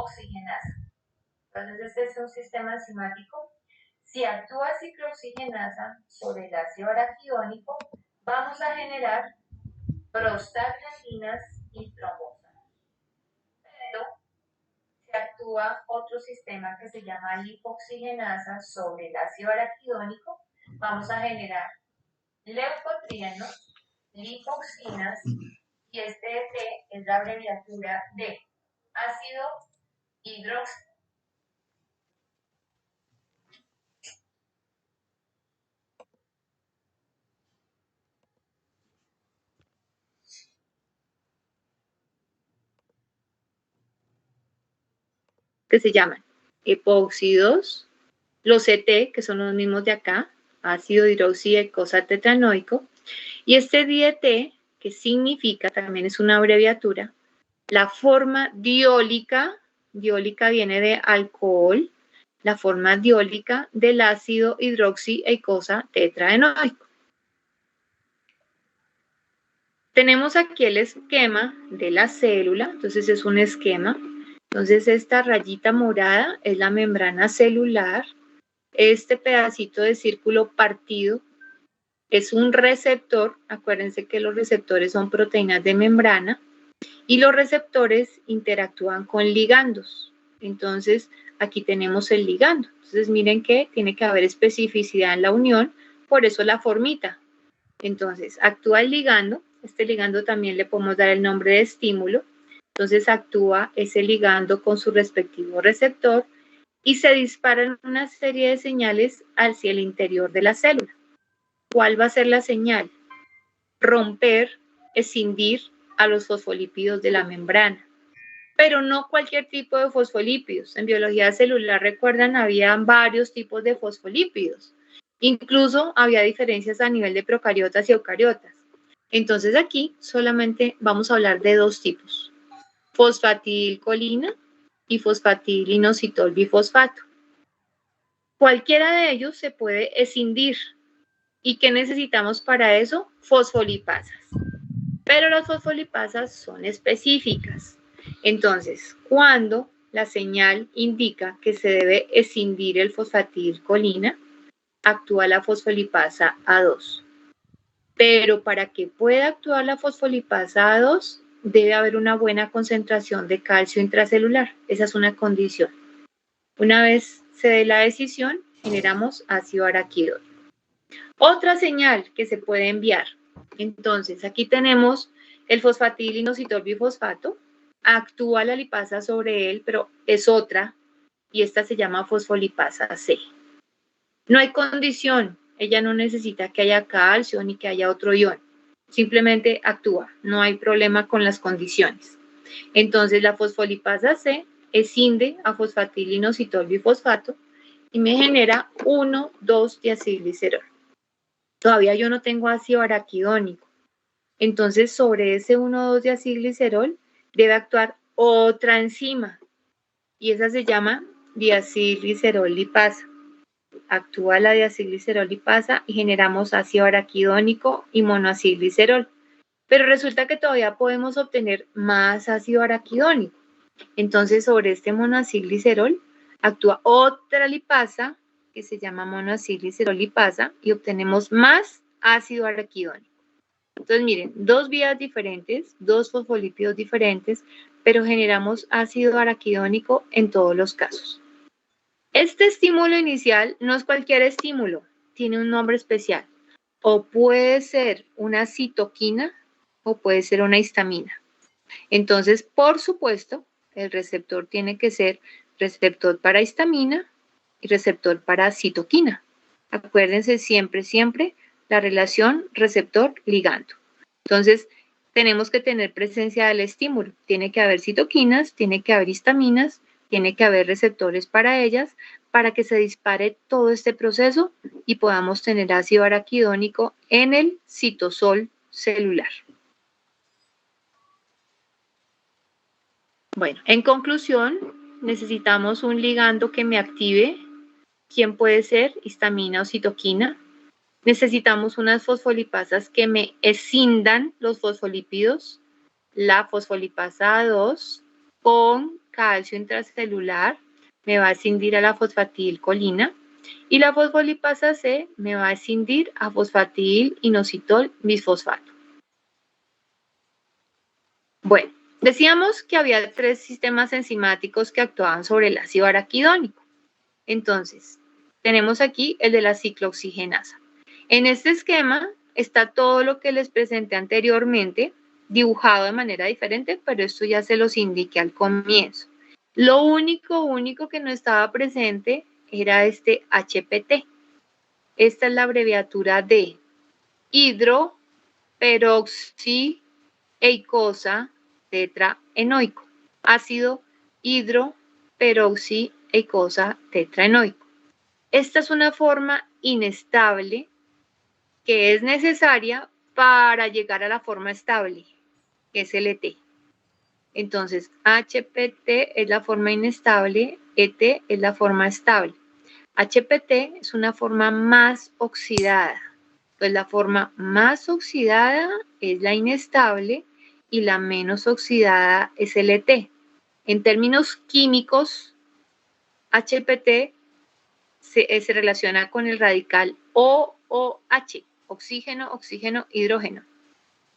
ciclooxigenasa. Entonces, este es un sistema enzimático. Si actúa ciclooxigenasa sobre el ácido araquidónico, vamos a generar prostaglandinas y trombosa. Pero si actúa otro sistema que se llama lipoxigenasa sobre el ácido araquidónico, vamos a generar leucotrienos, lipoxinas, y este T es la abreviatura de ácido hidróxido. Que se llaman epóxidos, los CT, que son los mismos de acá, ácido hidroxidecosa tetranoico, y este DET, que significa, también es una abreviatura, la forma diólica viene de alcohol, la forma diólica del ácido hidroxidecosa tetraenoico. Tenemos aquí el esquema de la célula, entonces es un esquema. Entonces esta rayita morada es la membrana celular. Este pedacito de círculo partido es un receptor. Acuérdense que los receptores son proteínas de membrana y los receptores interactúan con ligandos. Entonces aquí tenemos el ligando. Entonces miren que tiene que haber especificidad en la unión, por eso la formita. Entonces actúa el ligando. Este ligando también le podemos dar el nombre de estímulo. Entonces actúa ese ligando con su respectivo receptor y se disparan una serie de señales hacia el interior de la célula. ¿Cuál va a ser la señal? Romper, escindir a los fosfolípidos de la membrana. Pero no cualquier tipo de fosfolípidos. En biología celular, recuerdan, había varios tipos de fosfolípidos. Incluso había diferencias a nivel de procariotas y eucariotas. Entonces aquí solamente vamos a hablar de dos tipos: fosfatidilcolina y fosfatidilinositol bifosfato. Cualquiera de ellos se puede escindir. ¿Y qué necesitamos para eso? Fosfolipasas. Pero las fosfolipasas son específicas. Entonces, cuando la señal indica que se debe escindir el fosfatidilcolina, actúa la fosfolipasa A2. Pero para que pueda actuar la fosfolipasa A2, debe haber una buena concentración de calcio intracelular. Esa es una condición. Una vez se dé la decisión, generamos ácido araquidónico. Otra señal que se puede enviar. Entonces, aquí tenemos el fosfatidilinositol bifosfato. Actúa la lipasa sobre él, pero es otra, y esta se llama fosfolipasa C. No hay condición. Ella no necesita que haya calcio ni que haya otro ion. Simplemente actúa. No hay problema con las condiciones. Entonces, la fosfolipasa C escinde a fosfatidilinositol bifosfato y me genera 1,2-diacilglicerol. Todavía yo no tengo ácido araquidónico. Entonces, sobre ese 1,2-diacilglicerol debe actuar otra enzima y esa se llama diacilglicerol lipasa. Actúa la diacilglicerol lipasa y generamos ácido araquidónico y monoacilglicerol. Pero resulta que todavía podemos obtener más ácido araquidónico. Entonces, sobre este monoacilglicerol actúa otra lipasa que se llama monoacilglicerol lipasa y obtenemos más ácido araquidónico. Entonces, miren, dos vías diferentes, dos fosfolípidos diferentes, pero generamos ácido araquidónico en todos los casos. Este estímulo inicial no es cualquier estímulo, tiene un nombre especial. O puede ser una citoquina o puede ser una histamina. Entonces, por supuesto, el receptor tiene que ser receptor para histamina y receptor para citoquina. Acuérdense siempre, siempre la relación receptor-ligando. Entonces, tenemos que tener presencia del estímulo. Tiene que haber citoquinas, tiene que haber histaminas, tiene que haber receptores para ellas, para que se dispare todo este proceso y podamos tener ácido araquidónico en el citosol celular. Bueno, en conclusión, necesitamos un ligando que me active. ¿Quién puede ser? Histamina o citoquina. Necesitamos unas fosfolipasas que me escindan los fosfolípidos. La fosfolipasa A2 con calcio intracelular me va a escindir a la fosfatidilcolina y la fosfolipasa C me va a escindir a fosfatidilinositol bisfosfato. Bueno, decíamos que había 3 sistemas enzimáticos que actuaban sobre el ácido araquidónico. Entonces, tenemos aquí el de la ciclooxigenasa. En este esquema está todo lo que les presenté anteriormente, dibujado de manera diferente, pero esto ya se los indiqué al comienzo. Lo único que no estaba presente era este HPT. Esta es la abreviatura de hidroperoxieicosa tetraenoico, ácido hidroperoxieicosa tetraenoico. Esta es una forma inestable que es necesaria para llegar a la forma estable, que es LT. Entonces, HPT es la forma inestable, ET es la forma estable. HPT es una forma más oxidada. Pues la forma más oxidada es la inestable y la menos oxidada es LT. En términos químicos, HPT se relaciona con el radical OOH, oxígeno, oxígeno, hidrógeno.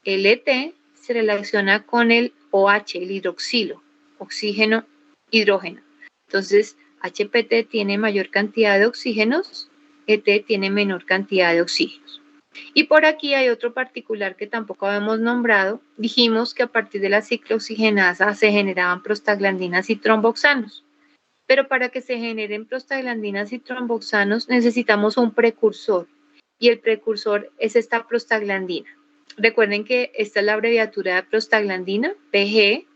LT se relaciona con el OH, el hidroxilo, oxígeno, hidrógeno. Entonces, HPT tiene mayor cantidad de oxígenos, ET tiene menor cantidad de oxígenos. Y por aquí hay otro particular que tampoco habíamos nombrado. Dijimos que a partir de la ciclooxigenasa se generaban prostaglandinas y tromboxanos. Pero para que se generen prostaglandinas y tromboxanos necesitamos un precursor. Y el precursor es esta prostaglandina. Recuerden que esta es la abreviatura de prostaglandina, PG,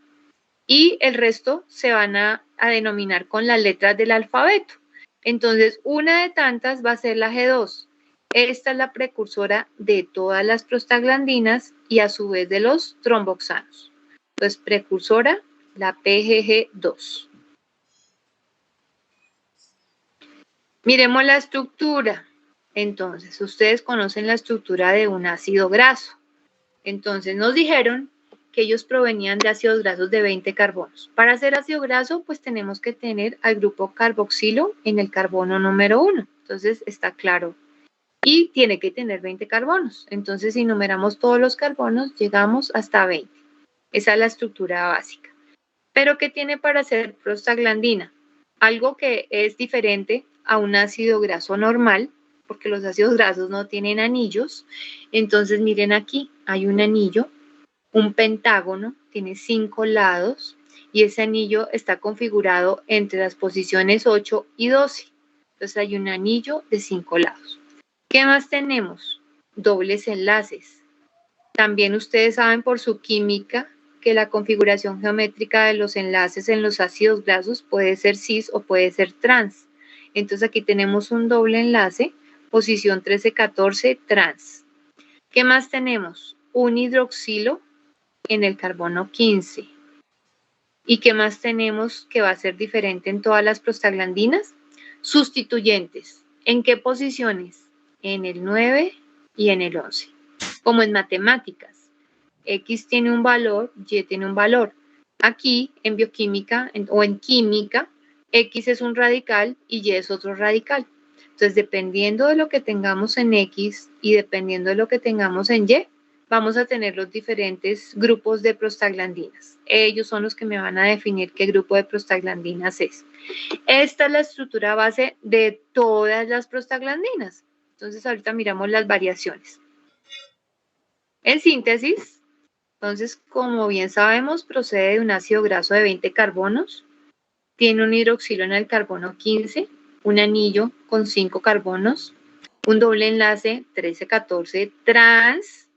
y el resto se van a denominar con las letras del alfabeto. Entonces, una de tantas va a ser la G2. Esta es la precursora de todas las prostaglandinas y a su vez de los tromboxanos. Entonces, precursora, la PGG2. Miremos la estructura. Entonces, ustedes conocen la estructura de un ácido graso. Entonces, nos dijeron que ellos provenían de ácidos grasos de 20 carbonos. Para hacer ácido graso, pues tenemos que tener al grupo carboxilo en el carbono número 1. Entonces, está claro. Y tiene que tener 20 carbonos. Entonces, si numeramos todos los carbonos, llegamos hasta 20. Esa es la estructura básica. ¿Pero qué tiene para hacer prostaglandina? Algo que es diferente a un ácido graso normal, porque los ácidos grasos no tienen anillos. Entonces, miren aquí, hay un anillo, un pentágono, tiene 5 lados y ese anillo está configurado entre las posiciones 8 y 12. Entonces, hay un anillo de 5 lados. ¿Qué más tenemos? Dobles enlaces. También ustedes saben por su química que la configuración geométrica de los enlaces en los ácidos grasos puede ser cis o puede ser trans. Entonces aquí tenemos un doble enlace, posición 13-14, trans. ¿Qué más tenemos? Un hidroxilo en el carbono 15. ¿Y qué más tenemos que va a ser diferente en todas las prostaglandinas? Sustituyentes. ¿En qué posiciones? En el 9 y en el 11. Como en matemáticas. X tiene un valor, Y tiene un valor. Aquí, en bioquímica o en química, X es un radical y Y es otro radical. Entonces, dependiendo de lo que tengamos en X y dependiendo de lo que tengamos en Y, vamos a tener los diferentes grupos de prostaglandinas. Ellos son los que me van a definir qué grupo de prostaglandinas es. Esta es la estructura base de todas las prostaglandinas. Entonces, ahorita miramos las variaciones. En síntesis, entonces, como bien sabemos, procede de un ácido graso de 20 carbonos, tiene un hidroxilo en el carbono 15, un anillo con 5 carbonos, un doble enlace 13-14 trans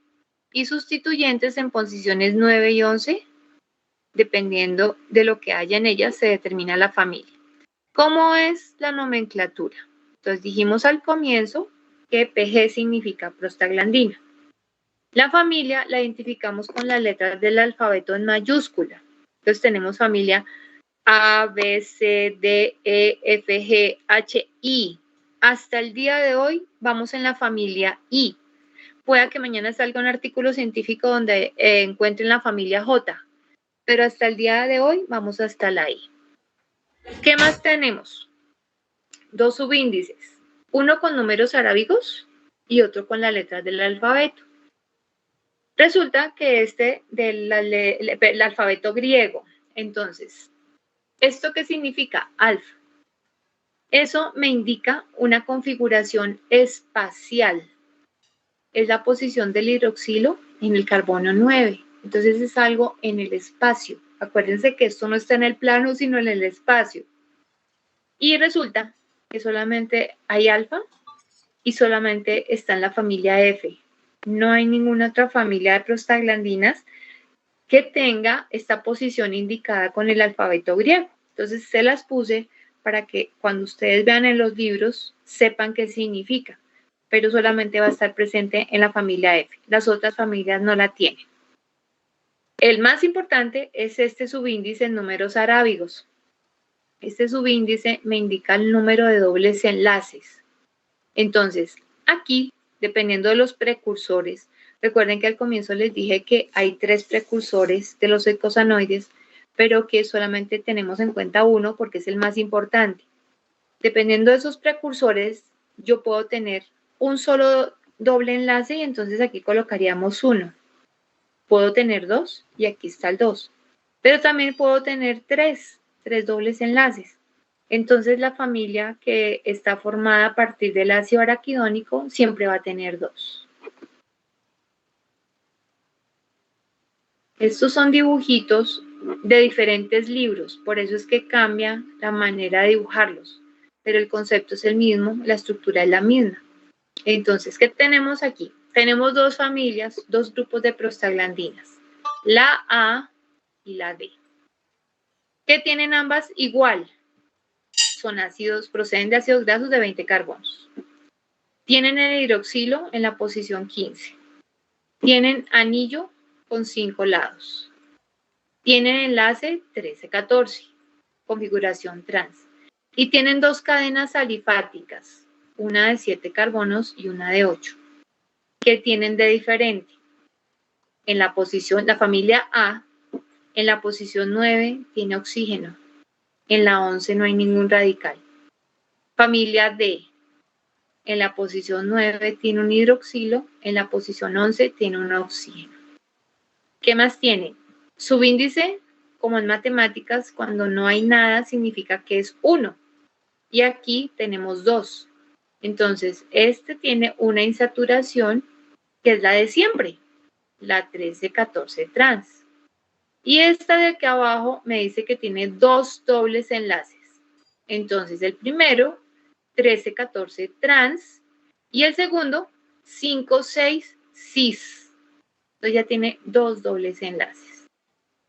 y sustituyentes en posiciones 9 y 11, dependiendo de lo que haya en ellas, se determina la familia. ¿Cómo es la nomenclatura? Entonces, dijimos al comienzo que PG significa prostaglandina. La familia la identificamos con las letras del alfabeto en mayúscula. Entonces tenemos familia A, B, C, D, E, F, G, H, I. Hasta el día de hoy vamos en la familia I. Puede que mañana salga un artículo científico donde encuentren la familia J, pero hasta el día de hoy vamos hasta la I. ¿Qué más tenemos? Dos subíndices, uno con números arábigos y otro con las letras del alfabeto. Resulta que este del alfabeto griego, entonces, ¿esto qué significa? Alfa. Eso me indica una configuración espacial. Es la posición del hidroxilo en el carbono 9. Entonces es algo en el espacio. Acuérdense que esto no está en el plano, sino en el espacio. Y resulta que solamente hay alfa y solamente está en la familia F. No hay ninguna otra familia de prostaglandinas que tenga esta posición indicada con el alfabeto griego. Entonces se las puse para que cuando ustedes vean en los libros sepan qué significa, pero solamente va a estar presente en la familia F. Las otras familias no la tienen. El más importante es este subíndice en números arábigos. Este subíndice me indica el número de dobles enlaces. Entonces, aquí, dependiendo de los precursores, recuerden que al comienzo les dije que hay 3 precursores de los eicosanoides, pero que solamente tenemos en cuenta uno porque es el más importante. Dependiendo de esos precursores, yo puedo tener un solo doble enlace y entonces aquí colocaríamos 1. Puedo tener 2 y aquí está el 2. Pero también puedo tener 3 dobles enlaces. Entonces la familia que está formada a partir del ácido araquidónico siempre va a tener 2. Estos son dibujitos de diferentes libros, por eso es que cambia la manera de dibujarlos, pero el concepto es el mismo, la estructura es la misma. Entonces, ¿qué tenemos aquí? Tenemos dos familias, dos grupos de prostaglandinas, la A y la D. ¿Qué tienen ambas igual? Son ácidos, proceden de ácidos grasos de 20 carbonos. Tienen el hidroxilo en la posición 15. Tienen anillo con 5 lados. Tienen enlace 13-14, configuración trans. Y tienen dos cadenas alifáticas, una de 7 carbonos y una de 8. ¿Qué tienen de diferente? En la posición, la familia A, en la posición 9 tiene oxígeno. En la 11 no hay ningún radical. Familia D, en la posición 9 tiene un hidroxilo, en la posición 11 tiene un oxígeno. ¿Qué más tiene? Subíndice, como en matemáticas, cuando no hay nada significa que es 1. Y aquí tenemos 2. Entonces, este tiene una insaturación que es la de siempre, la 13-14 trans. Y esta de aquí abajo me dice que tiene 2 dobles enlaces. Entonces, el primero, 13-14 trans, y el segundo, 5-6 cis. Entonces ya tiene 2 dobles enlaces.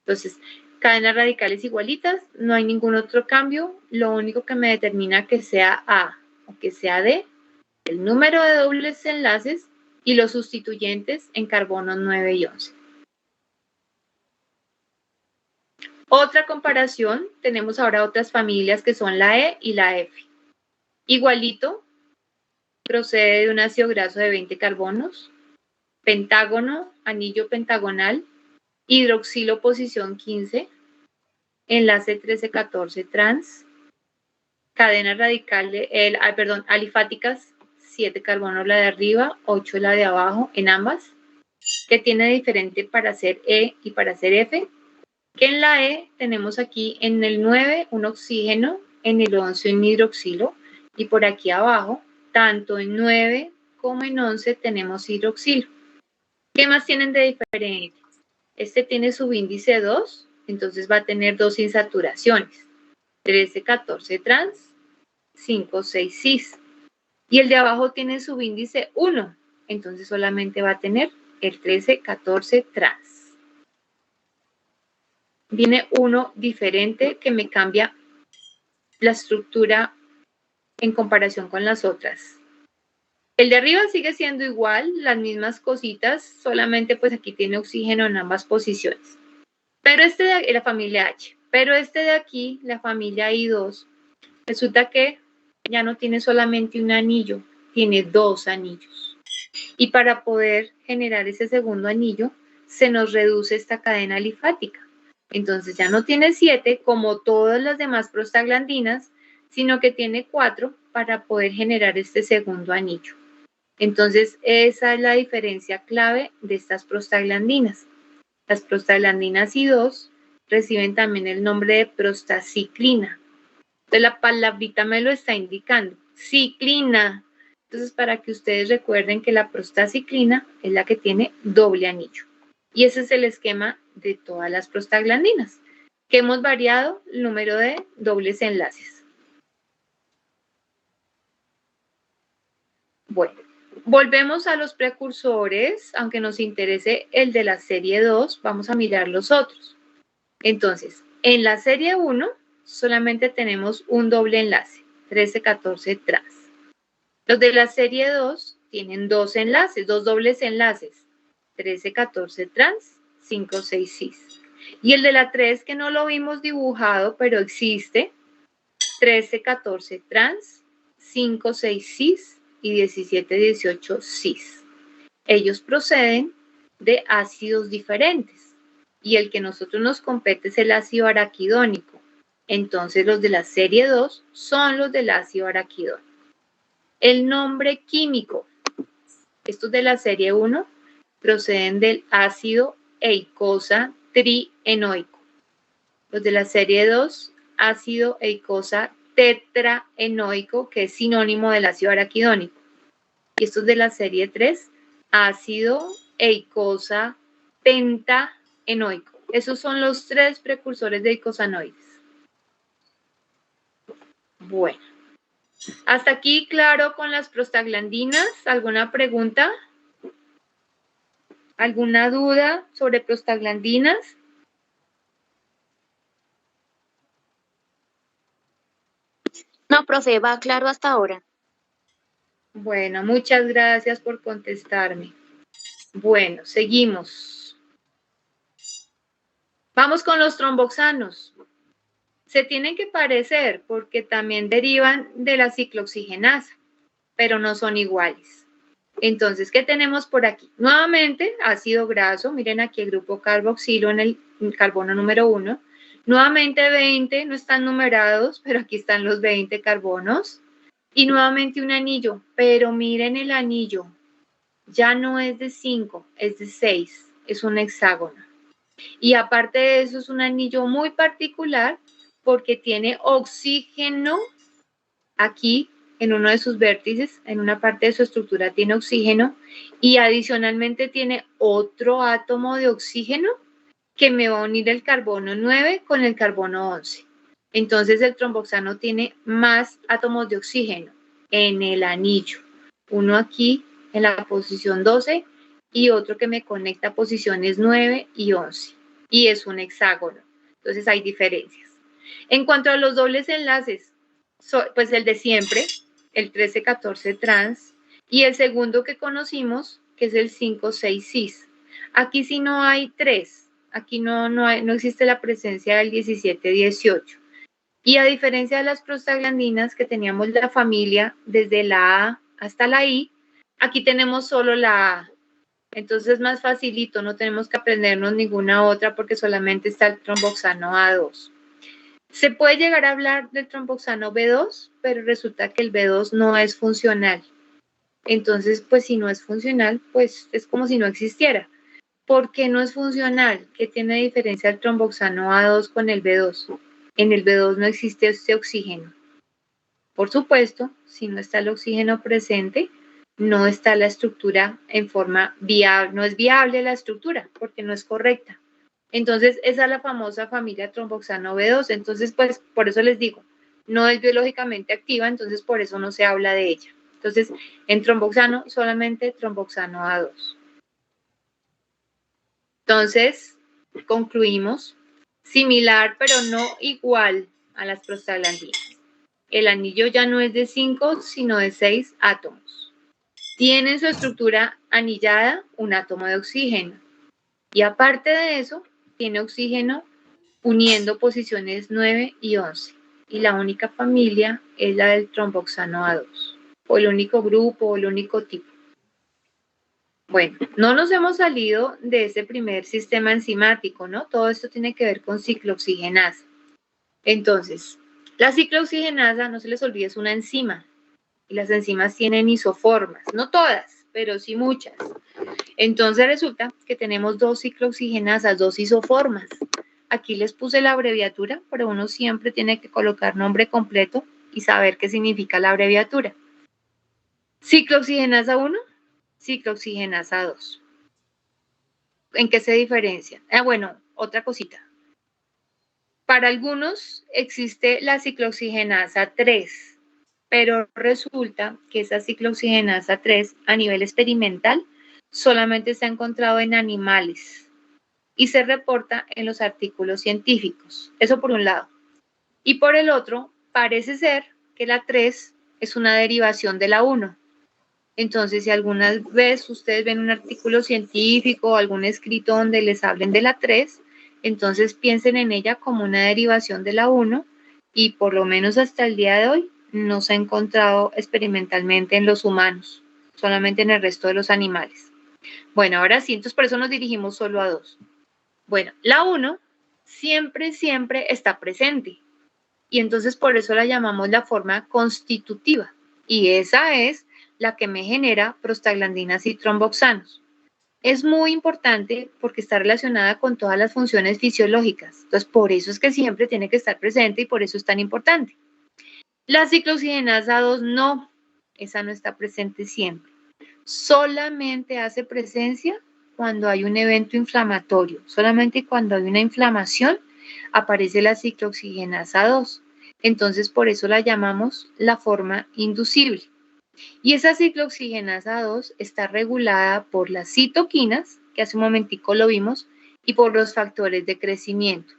Entonces, cadenas radicales igualitas, no hay ningún otro cambio. Lo único que me determina que sea A o que sea D, el número de dobles enlaces y los sustituyentes en carbonos 9 y 11. Otra comparación, tenemos ahora otras familias que son la E y la F. Igualito, procede de un ácido graso de 20 carbonos, pentágono, anillo pentagonal, hidroxilo posición 15, enlace 13-14 trans, cadenas radicales, alifáticas, 7 carbonos la de arriba, 8 la de abajo, en ambas. ¿Qué tiene diferente para hacer E y para hacer F? Que en la E tenemos aquí en el 9 un oxígeno, en el 11 un hidroxilo, y por aquí abajo, tanto en 9 como en 11 tenemos hidroxilo. ¿Qué más tienen de diferente? Este tiene subíndice 2, entonces va a tener 2 insaturaciones, 13-14 trans, 5-6 cis. Y el de abajo tiene subíndice 1, entonces solamente va a tener el 13-14 trans. Viene uno diferente que me cambia la estructura en comparación con las otras. El de arriba sigue siendo igual, las mismas cositas, solamente pues aquí tiene oxígeno en ambas posiciones. Pero este de la familia H, pero este de aquí, la familia I2, resulta que ya no tiene solamente un anillo, tiene 2 anillos. Y para poder generar ese segundo anillo, se nos reduce esta cadena alifática. Entonces ya no tiene 7 como todas las demás prostaglandinas, sino que tiene 4 para poder generar este segundo anillo. Entonces esa es la diferencia clave de estas prostaglandinas. Las prostaglandinas I2 reciben también el nombre de prostaciclina. Entonces la palabrita me lo está indicando, ciclina. Entonces para que ustedes recuerden que la prostaciclina es la que tiene doble anillo. Y ese es el esquema de todas las prostaglandinas, que hemos variado el número de dobles enlaces. Bueno, volvemos a los precursores, aunque nos interese el de la serie 2, vamos a mirar los otros. Entonces, en la serie 1 solamente tenemos un doble enlace, 13-14 trans. Los de la serie 2 tienen dos enlaces, dos dobles enlaces, 13-14 trans, 5-6 cis. Y el de la 3 que no lo vimos dibujado, pero existe, 13-14 trans, 5-6 cis y 17-18 cis. Ellos proceden de ácidos diferentes y el que a nosotros nos compete es el ácido araquidónico. Entonces los de la serie 2 son los del ácido araquidónico. El nombre químico, estos de la serie 1 proceden del ácido eicosa trienoico. Los de la serie 2, ácido eicosa tetraenoico, que es sinónimo del ácido araquidónico. Y estos de la serie 3, ácido eicosa pentaenoico. Esos son los 3 precursores de eicosanoides. Bueno, hasta aquí claro con las prostaglandinas. ¿Alguna pregunta? ¿Alguna duda sobre prostaglandinas? No, profe, va claro hasta ahora. Bueno, muchas gracias por contestarme. Bueno, seguimos. Vamos con los tromboxanos. Se tienen que parecer porque también derivan de la ciclooxigenasa, pero no son iguales. Entonces, ¿qué tenemos por aquí? Nuevamente, ácido graso. Miren aquí el grupo carboxilo en el carbono número 1. Nuevamente 20, no están numerados, pero aquí están los 20 carbonos. Y nuevamente un anillo, pero miren el anillo. Ya no es de 5, es de 6. Es un hexágono. Y aparte de eso, es un anillo muy particular porque tiene oxígeno aquí en uno de sus vértices, en una parte de su estructura tiene oxígeno y adicionalmente tiene otro átomo de oxígeno que me va a unir el carbono 9 con el carbono 11. Entonces el tromboxano tiene más átomos de oxígeno en el anillo. Uno aquí en la posición 12 y otro que me conecta a posiciones 9 y 11. Y es un hexágono. Entonces hay diferencias. En cuanto a los dobles enlaces, pues el de siempre, el 13-14 trans, y el segundo que conocimos, que es el 5-6 cis. Aquí sí no hay 3, aquí no existe la presencia del 17-18. Y a diferencia de las prostaglandinas que teníamos la familia desde la A hasta la I, aquí tenemos solo la A. Entonces es más facilito, no tenemos que aprendernos ninguna otra porque solamente está el tromboxano A2. Se puede llegar a hablar del tromboxano B2, pero resulta que el B2 no es funcional. Entonces, pues si no es funcional, pues es como si no existiera. ¿Por qué no es funcional? ¿Qué tiene diferencia el tromboxano A2 con el B2? En el B2 no existe este oxígeno. Por supuesto, si no está el oxígeno presente, no está la estructura en forma viable, no es viable la estructura porque no es correcta. Entonces, esa es la famosa familia tromboxano B2. Entonces, pues, por eso les digo, no es biológicamente activa, entonces por eso no se habla de ella. Entonces, en tromboxano, solamente tromboxano A2. Entonces, concluimos, similar pero no igual a las prostaglandinas. El anillo ya no es de 5, sino de 6 átomos. Tiene en su estructura anillada un átomo de oxígeno. Y aparte de eso, tiene oxígeno uniendo posiciones 9 y 11. Y la única familia es la del tromboxano A2. O el único grupo o el único tipo. Bueno, no nos hemos salido de ese primer sistema enzimático, ¿no? Todo esto tiene que ver con ciclooxigenasa. Entonces, la ciclooxigenasa, no se les olvide, es una enzima. Y las enzimas tienen isoformas, no todas, pero sí muchas. Entonces resulta que tenemos dos ciclooxigenasas, dos isoformas. Aquí les puse la abreviatura, pero uno siempre tiene que colocar nombre completo y saber qué significa la abreviatura. Ciclooxigenasa 1, ciclooxigenasa 2. ¿En qué se diferencian? Bueno, otra cosita. Para algunos existe la ciclooxigenasa 3, pero resulta que esa ciclooxigenasa 3 a nivel experimental solamente se ha encontrado en animales y se reporta en los artículos científicos. Eso por un lado. Y por el otro, parece ser que la 3 es una derivación de la 1. Entonces, si alguna vez ustedes ven un artículo científico o algún escrito donde les hablen de la 3, entonces piensen en ella como una derivación de la 1 y por lo menos hasta el día de hoy no se ha encontrado experimentalmente en los humanos, solamente en el resto de los animales. Bueno, ahora sí, entonces por eso nos dirigimos solo a 2. Bueno, la 1 siempre está presente y entonces por eso la llamamos la forma constitutiva y esa es la que me genera prostaglandinas y tromboxanos. Es muy importante porque está relacionada con todas las funciones fisiológicas. Entonces, por eso es que siempre tiene que estar presente y por eso es tan importante. La ciclooxigenasa 2 no, esa no está presente siempre. Solamente hace presencia cuando hay un evento inflamatorio. Solamente cuando hay una inflamación aparece la ciclooxigenasa 2. Entonces, por eso la llamamos la forma inducible. Y esa ciclooxigenasa 2 está regulada por las citoquinas, que hace un momentico lo vimos, y por los factores de crecimiento.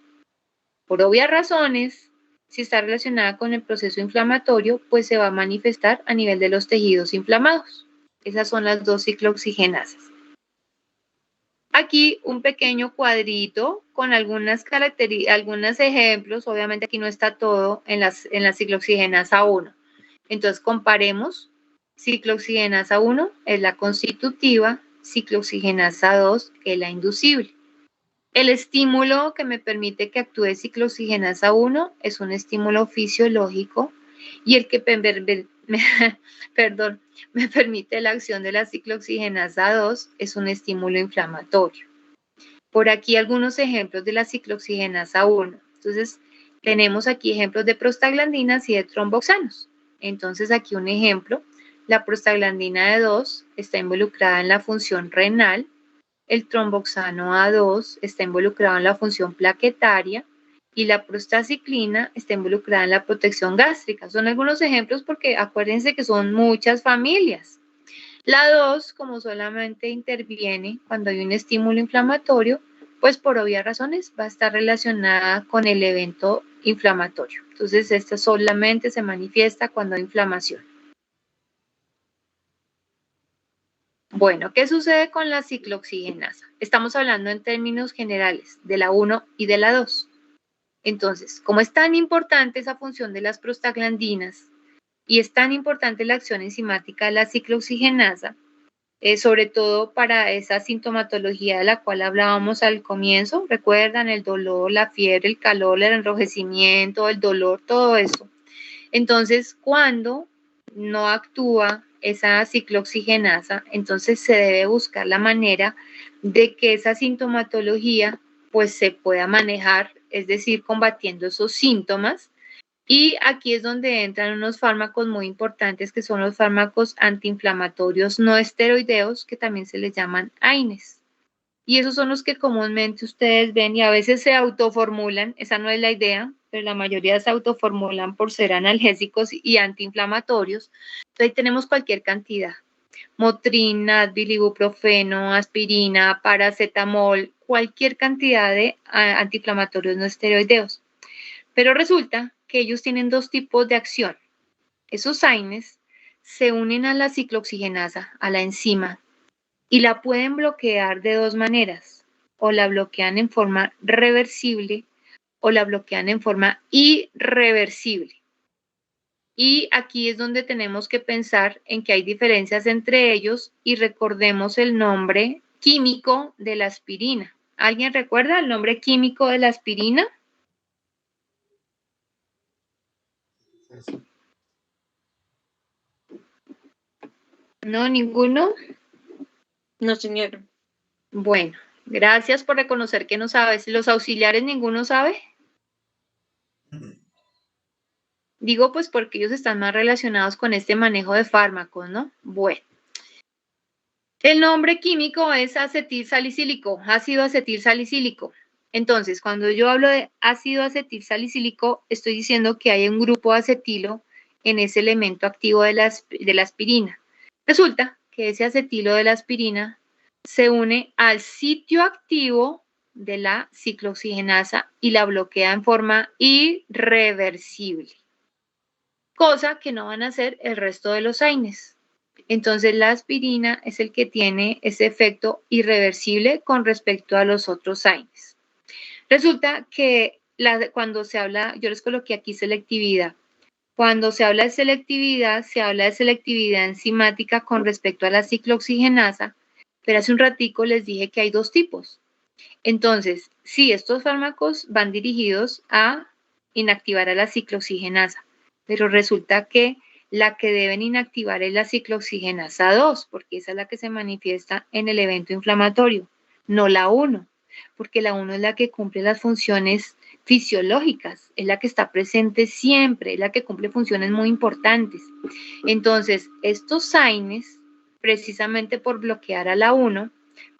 Por obvias razones, si está relacionada con el proceso inflamatorio, pues se va a manifestar a nivel de los tejidos inflamados. Esas son las dos ciclooxigenasas. Aquí un pequeño cuadrito con algunos ejemplos. Obviamente aquí no está todo en la ciclooxigenasa 1. Entonces comparemos. Ciclooxigenasa 1 es la constitutiva, ciclooxigenasa 2 es la inducible. El estímulo que me permite que actúe ciclooxigenasa 1 es un estímulo fisiológico y el que me permite la acción de la ciclooxigenasa 2 es un estímulo inflamatorio. Por aquí algunos ejemplos de la ciclooxigenasa 1. Entonces, tenemos aquí ejemplos de prostaglandinas y de tromboxanos. Entonces, aquí un ejemplo. La prostaglandina de 2 está involucrada en la función renal, el tromboxano A2 está involucrado en la función plaquetaria y la prostaciclina está involucrada en la protección gástrica. Son algunos ejemplos porque acuérdense que son muchas familias. La 2, como solamente interviene cuando hay un estímulo inflamatorio, pues por obvias razones va a estar relacionada con el evento inflamatorio. Entonces, esta solamente se manifiesta cuando hay inflamación. Bueno, ¿qué sucede con la ciclooxigenasa? Estamos hablando en términos generales de la 1 y de la 2. Entonces, como es tan importante esa función de las prostaglandinas y es tan importante la acción enzimática de la ciclooxigenasa, sobre todo para esa sintomatología de la cual hablábamos al comienzo, recuerdan el dolor, la fiebre, el calor, el enrojecimiento, el dolor, todo eso. Entonces, cuando no actúa esa ciclooxigenasa, entonces se debe buscar la manera de que esa sintomatología pues se pueda manejar, es decir, combatiendo esos síntomas. Y aquí es donde entran unos fármacos muy importantes que son los fármacos antiinflamatorios no esteroideos, que también se les llaman AINES. Y esos son los que comúnmente ustedes ven y a veces se autoformulan, esa no es la idea, pero la mayoría se autoformulan por ser analgésicos y antiinflamatorios. Entonces ahí tenemos cualquier cantidad. Motrina, Advil, ibuprofeno, aspirina, paracetamol, cualquier cantidad de antiinflamatorios no esteroideos. Pero resulta que ellos tienen dos tipos de acción. Esos AINES se unen a la ciclooxigenasa, a la enzima, y la pueden bloquear de dos maneras. O la bloquean en forma reversible o la bloquean en forma irreversible. Y aquí es donde tenemos que pensar en que hay diferencias entre ellos y recordemos el nombre químico de la aspirina. ¿Alguien recuerda el nombre químico de la aspirina? ¿No? ¿Ninguno? No, señora. Bueno, gracias por reconocer que no sabes. ¿Los auxiliares ninguno sabe? Digo pues porque ellos están más relacionados con este manejo de fármacos, ¿no? Bueno. El nombre químico es acetilsalicílico, ácido acetilsalicílico. Entonces, cuando yo hablo de ácido acetilsalicílico, estoy diciendo que hay un grupo de acetilo en ese elemento activo de la aspirina. Resulta que ese acetilo de la aspirina se une al sitio activo de la ciclooxigenasa y la bloquea en forma irreversible, cosa que no van a hacer el resto de los AINES. Entonces la aspirina es el que tiene ese efecto irreversible con respecto a los otros AINES. Resulta que cuando se habla, yo les coloqué aquí selectividad. Cuando se habla de selectividad, se habla de selectividad enzimática con respecto a la ciclooxigenasa, pero hace un ratico les dije que hay dos tipos. Entonces, sí, estos fármacos van dirigidos a inactivar a la ciclooxigenasa, pero resulta que la que deben inactivar es la ciclooxigenasa 2, porque esa es la que se manifiesta en el evento inflamatorio, no la 1, porque la 1 es la que cumple las funciones fisiológicas, es la que está presente siempre, es la que cumple funciones muy importantes. Entonces, estos AINES, precisamente por bloquear a la 1,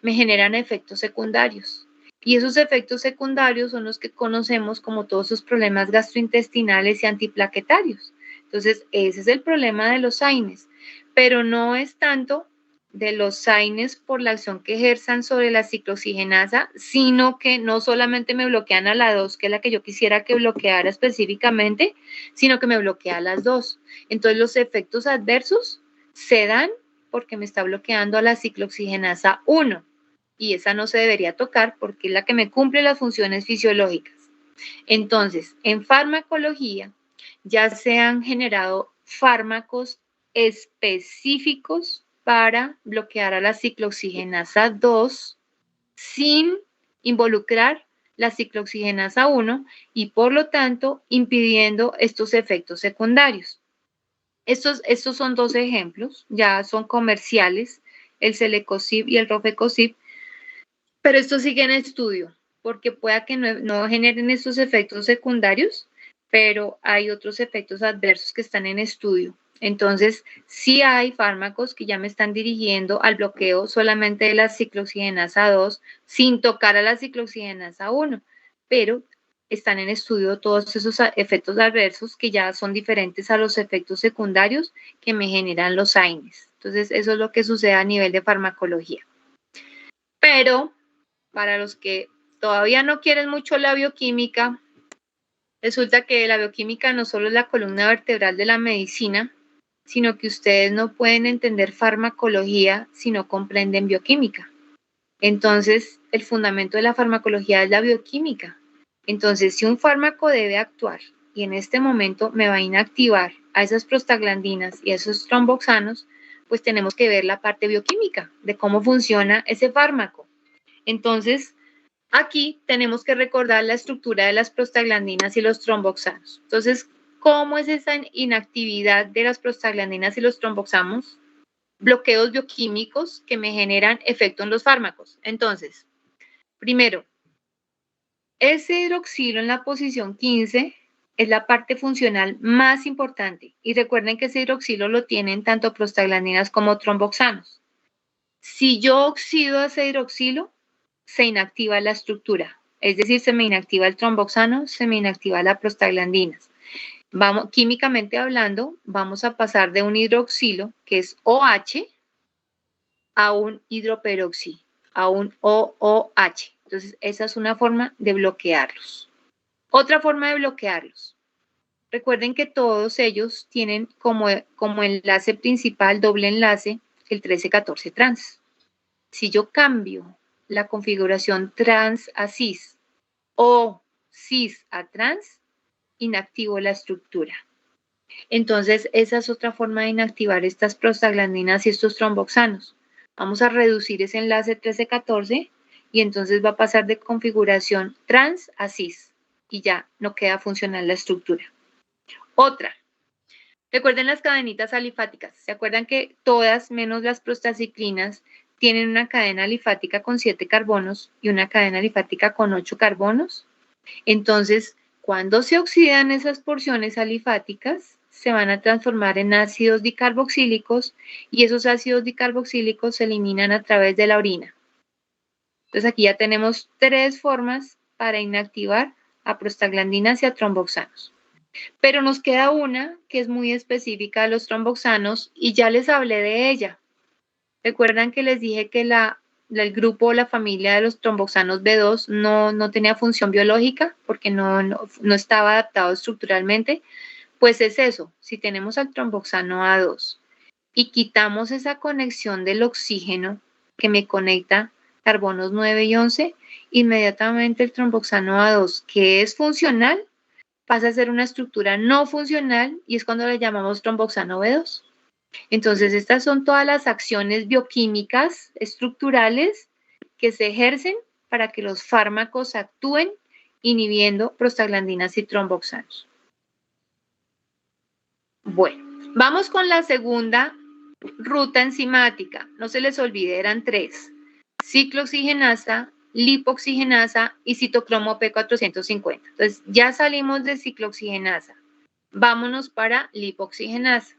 me generan efectos secundarios. Y esos efectos secundarios son los que conocemos como todos esos problemas gastrointestinales y antiplaquetarios. Entonces, ese es el problema de los AINES, pero no es tanto de los AINES por la acción que ejerzan sobre la ciclooxigenasa, sino que no solamente me bloquean a la 2, que es la que yo quisiera que bloqueara específicamente, sino que me bloquea a las 2. Entonces, los efectos adversos se dan porque me está bloqueando a la ciclooxigenasa 1 y esa no se debería tocar porque es la que me cumple las funciones fisiológicas. Entonces, en farmacología ya se han generado fármacos específicos para bloquear a la ciclooxigenasa 2 sin involucrar la ciclooxigenasa 1 y por lo tanto impidiendo estos efectos secundarios. Estos son dos ejemplos, ya son comerciales, el Celecosib y el Rofecosib, pero esto sigue en estudio, porque pueda que no generen estos efectos secundarios, pero hay otros efectos adversos que están en estudio. Entonces, sí hay fármacos que ya me están dirigiendo al bloqueo solamente de la ciclooxigenasa 2 sin tocar a la ciclooxigenasa 1, pero están en estudio todos esos efectos adversos que ya son diferentes a los efectos secundarios que me generan los AINES. Entonces, eso es lo que sucede a nivel de farmacología. Pero para los que todavía no quieren mucho la bioquímica, resulta que la bioquímica no solo es la columna vertebral de la medicina, sino que ustedes no pueden entender farmacología si no comprenden bioquímica. Entonces, el fundamento de la farmacología es la bioquímica. Entonces, si un fármaco debe actuar y en este momento me va a inactivar a esas prostaglandinas y a esos tromboxanos, pues tenemos que ver la parte bioquímica de cómo funciona ese fármaco. Entonces, aquí tenemos que recordar la estructura de las prostaglandinas y los tromboxanos. Entonces, ¿cómo es esa inactividad de las prostaglandinas y los tromboxanos? Bloqueos bioquímicos que me generan efecto en los fármacos. Entonces, primero, ese hidroxilo en la posición 15 es la parte funcional más importante. Y recuerden que ese hidroxilo lo tienen tanto prostaglandinas como tromboxanos. Si yo oxido ese hidroxilo, se inactiva la estructura. Es decir, se me inactiva el tromboxano, se me inactiva la prostaglandinas. Vamos, químicamente hablando, vamos a pasar de un hidroxilo, que es OH, a un hidroperoxi, a un OOH. Entonces, esa es una forma de bloquearlos. Otra forma de bloquearlos. Recuerden que todos ellos tienen como enlace principal, doble enlace, el 13-14 trans. Si yo cambio la configuración trans a cis o cis a trans, inactivo la estructura. Entonces, esa es otra forma de inactivar estas prostaglandinas y estos tromboxanos. Vamos a reducir ese enlace 13-14 y entonces va a pasar de configuración trans a cis y ya no queda funcional la estructura. Otra. Recuerden las cadenitas alifáticas. ¿Se acuerdan que todas, menos las prostaciclinas, tienen una cadena alifática con 7 carbonos y una cadena alifática con 8 carbonos? Entonces, cuando se oxidan esas porciones alifáticas, se van a transformar en ácidos dicarboxílicos y esos ácidos dicarboxílicos se eliminan a través de la orina. Entonces, aquí ya tenemos 3 formas para inactivar a prostaglandinas y a tromboxanos. Pero nos queda una que es muy específica de los tromboxanos y ya les hablé de ella. ¿Recuerdan que les dije que el grupo o la familia de los tromboxanos B2 no tenía función biológica porque no estaba adaptado estructuralmente? Pues es eso, si tenemos al tromboxano A2 y quitamos esa conexión del oxígeno que me conecta carbonos 9 y 11, inmediatamente el tromboxano A2, que es funcional, pasa a ser una estructura no funcional y es cuando le llamamos tromboxano B2. Entonces, estas son todas las acciones bioquímicas estructurales que se ejercen para que los fármacos actúen inhibiendo prostaglandinas y tromboxanos. Bueno, vamos con la segunda ruta enzimática. No se les olvide, eran 3. Ciclooxigenasa, lipoxigenasa y citocromo P450. Entonces, ya salimos de ciclooxigenasa. Vámonos para lipoxigenasa.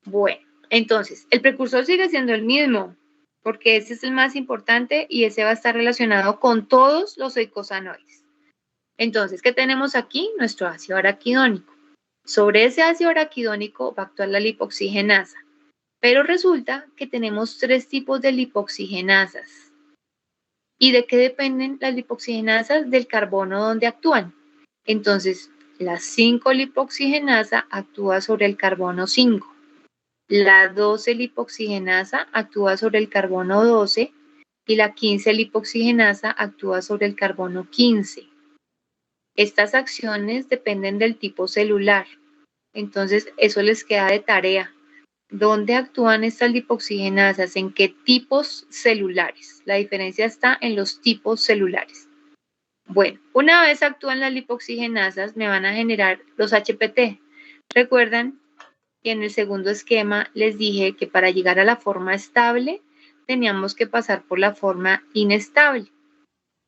Bueno, entonces, el precursor sigue siendo el mismo, porque ese es el más importante y ese va a estar relacionado con todos los eicosanoides. Entonces, ¿qué tenemos aquí? Nuestro ácido araquidónico. Sobre ese ácido araquidónico va a actuar la lipoxigenasa. Pero resulta que tenemos 3 tipos de lipoxigenasas. ¿Y de qué dependen las lipoxigenasas? Del carbono donde actúan. Entonces, la 5-lipoxigenasa actúa sobre el carbono 5. La 12-lipoxigenasa actúa sobre el carbono 12 y la 15-lipoxigenasa actúa sobre el carbono 15. Estas acciones dependen del tipo celular. Entonces, eso les queda de tarea. ¿Dónde actúan estas lipoxigenasas? ¿En qué tipos celulares? La diferencia está en los tipos celulares. Bueno, una vez actúan las lipoxigenasas, me van a generar los HPT. ¿Recuerdan que en el segundo esquema les dije que para llegar a la forma estable teníamos que pasar por la forma inestable?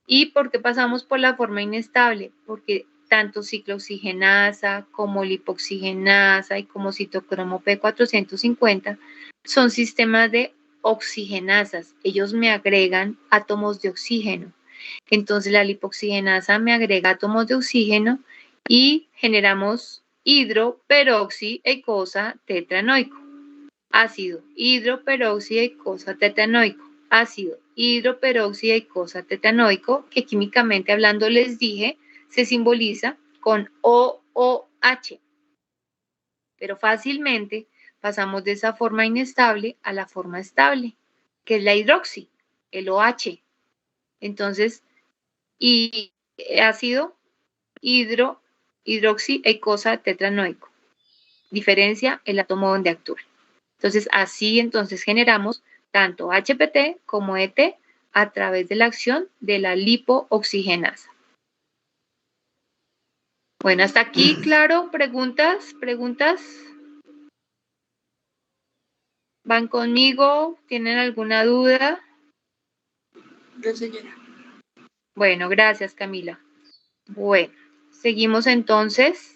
¿Y por qué pasamos por la forma inestable? Porque tanto ciclooxigenasa como lipoxigenasa y como citocromo P450 son sistemas de oxigenasas. Ellos me agregan átomos de oxígeno. Entonces la lipoxigenasa me agrega átomos de oxígeno y generamos hidroperoxi-eicosa tetranoico. Ácido hidroperoxi-eicosa tetranoico. Ácido hidroperoxi-eicosa tetranoico, que químicamente hablando les dije, se simboliza con OOH. Pero fácilmente pasamos de esa forma inestable a la forma estable, que es la hidroxi, el OH. Entonces, y ácido hidroxi-eicosa tetranoico. Diferencia el átomo donde actúa. Entonces, así entonces generamos tanto HPT como ET a través de la acción de la lipooxigenasa. Bueno, hasta aquí, claro. ¿Preguntas? ¿Van conmigo? ¿Tienen alguna duda? No, señora. Bueno, gracias, Camila. Bueno, seguimos entonces.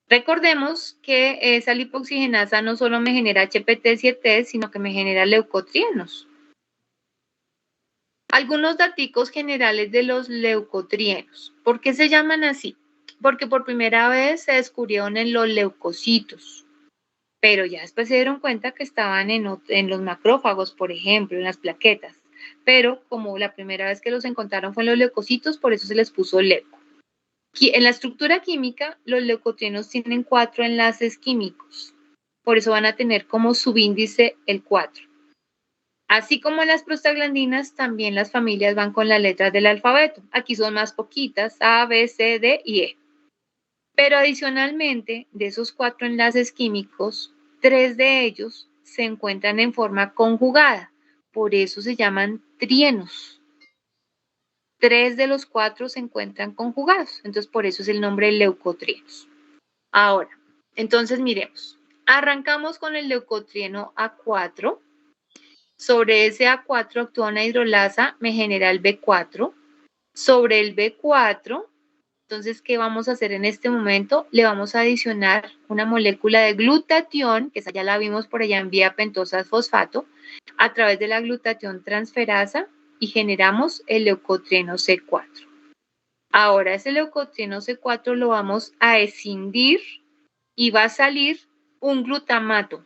Recordemos que esa lipoxigenasa no solo me genera HPT-7, sino que me genera leucotrienos. Algunos daticos generales de los leucotrienos. ¿Por qué se llaman así? Porque por primera vez se descubrieron en los leucocitos, pero ya después se dieron cuenta que estaban en los macrófagos, por ejemplo, en las plaquetas. Pero como la primera vez que los encontraron fue en los leucocitos, por eso se les puso leuco. En la estructura química, los leucotrienos tienen 4 enlaces químicos. Por eso van a tener como subíndice el 4. Así como las prostaglandinas, también las familias van con las letras del alfabeto. Aquí son más poquitas, A, B, C, D y E. Pero adicionalmente, de esos 4 enlaces químicos, 3 de ellos se encuentran en forma conjugada. Por eso se llaman trienos. 3 de los 4 se encuentran conjugados. Entonces, por eso es el nombre de leucotrienos. Ahora, entonces miremos. Arrancamos con el leucotrieno A4. Sobre ese A4 actúa una hidrolasa, me genera el B4. Sobre el B4, entonces, ¿qué vamos a hacer en este momento? Le vamos a adicionar una molécula de glutatión, que esa ya la vimos por allá en vía pentosa fosfato, a través de la glutatión transferasa y generamos el leucotrieno C4. Ahora ese leucotrieno C4 lo vamos a escindir y va a salir un glutamato.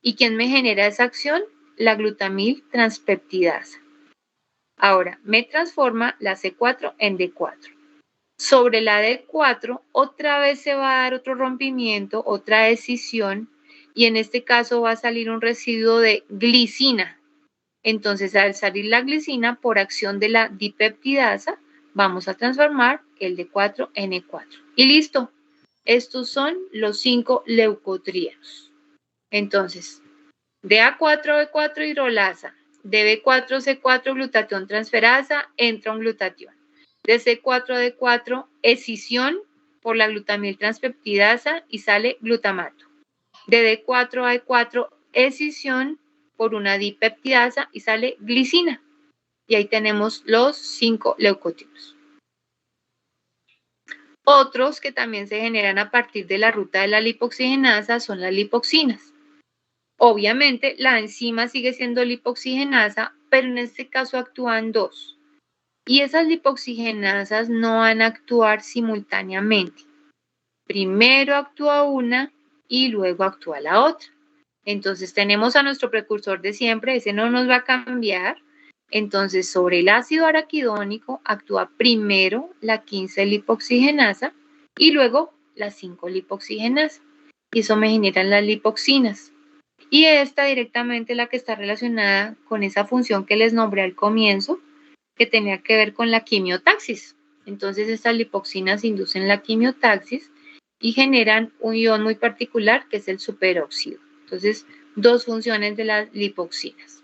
¿Y quién me genera esa acción? La glutamil transpeptidasa. Ahora, me transforma la C4 en D4. Sobre la D4, otra vez se va a dar otro rompimiento, otra escisión, y en este caso va a salir un residuo de glicina. Entonces, al salir la glicina, por acción de la dipeptidasa, vamos a transformar el D4 en E4. Y listo. Estos son los 5 leucotrienos. Entonces, de A4, B4 hidrolasa, de B4, C4 glutatión transferasa, entra un glutatión. De C4 a D4, escisión por la glutamil transpeptidasa y sale glutamato. De D4 a E4, escisión por una dipeptidasa y sale glicina. Y ahí tenemos los 5 leucotrienos. Otros que también se generan a partir de la ruta de la lipoxigenasa son las lipoxinas. Obviamente, la enzima sigue siendo lipoxigenasa, pero en este caso actúan 2. Y esas lipoxigenasas no van a actuar simultáneamente. Primero actúa una y luego actúa la otra. Entonces tenemos a nuestro precursor de siempre, ese no nos va a cambiar. Entonces sobre el ácido araquidónico actúa primero la 15 lipoxigenasa y luego la 5 lipoxigenasa. Y eso me generan las lipoxinas. Y esta directamente la que está relacionada con esa función que les nombré al comienzo, que tenía que ver con la quimiotaxis. Entonces estas lipoxinas inducen la quimiotaxis y generan un ion muy particular que es el superóxido. Entonces, 2 funciones de las lipoxinas.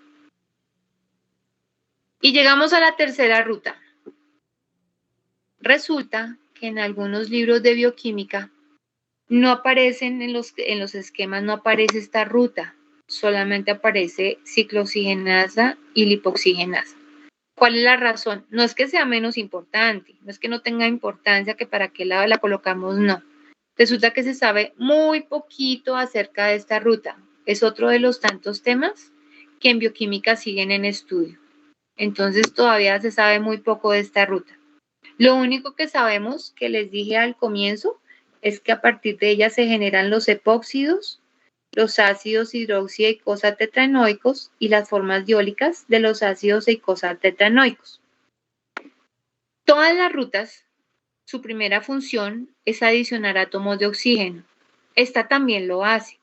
Y llegamos a la tercera ruta. Resulta que en algunos libros de bioquímica no aparecen en los esquemas, no aparece esta ruta, solamente aparece ciclooxigenasa y lipoxigenasa. ¿Cuál es la razón? No es que sea menos importante, no es que no tenga importancia, que para qué lado la colocamos, no. Resulta que se sabe muy poquito acerca de esta ruta. Es otro de los tantos temas que en bioquímica siguen en estudio. Entonces todavía se sabe muy poco de esta ruta. Lo único que sabemos, que les dije al comienzo, es que a partir de ella se generan los epóxidos, los ácidos hidroxi y cosa tetraenoicos y las formas diólicas de los ácidos y cosa tetraenoicos. Todas las rutas, su primera función es adicionar átomos de oxígeno. Esta también lo hace,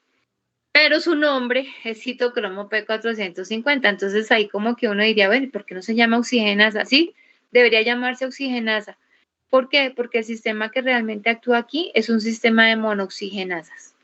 pero su nombre es citocromo P450. Entonces ahí como que uno diría, bueno, ¿por qué no se llama oxigenasa? Sí, debería llamarse oxigenasa. ¿Por qué? Porque el sistema que realmente actúa aquí es un sistema de monoxigenasas.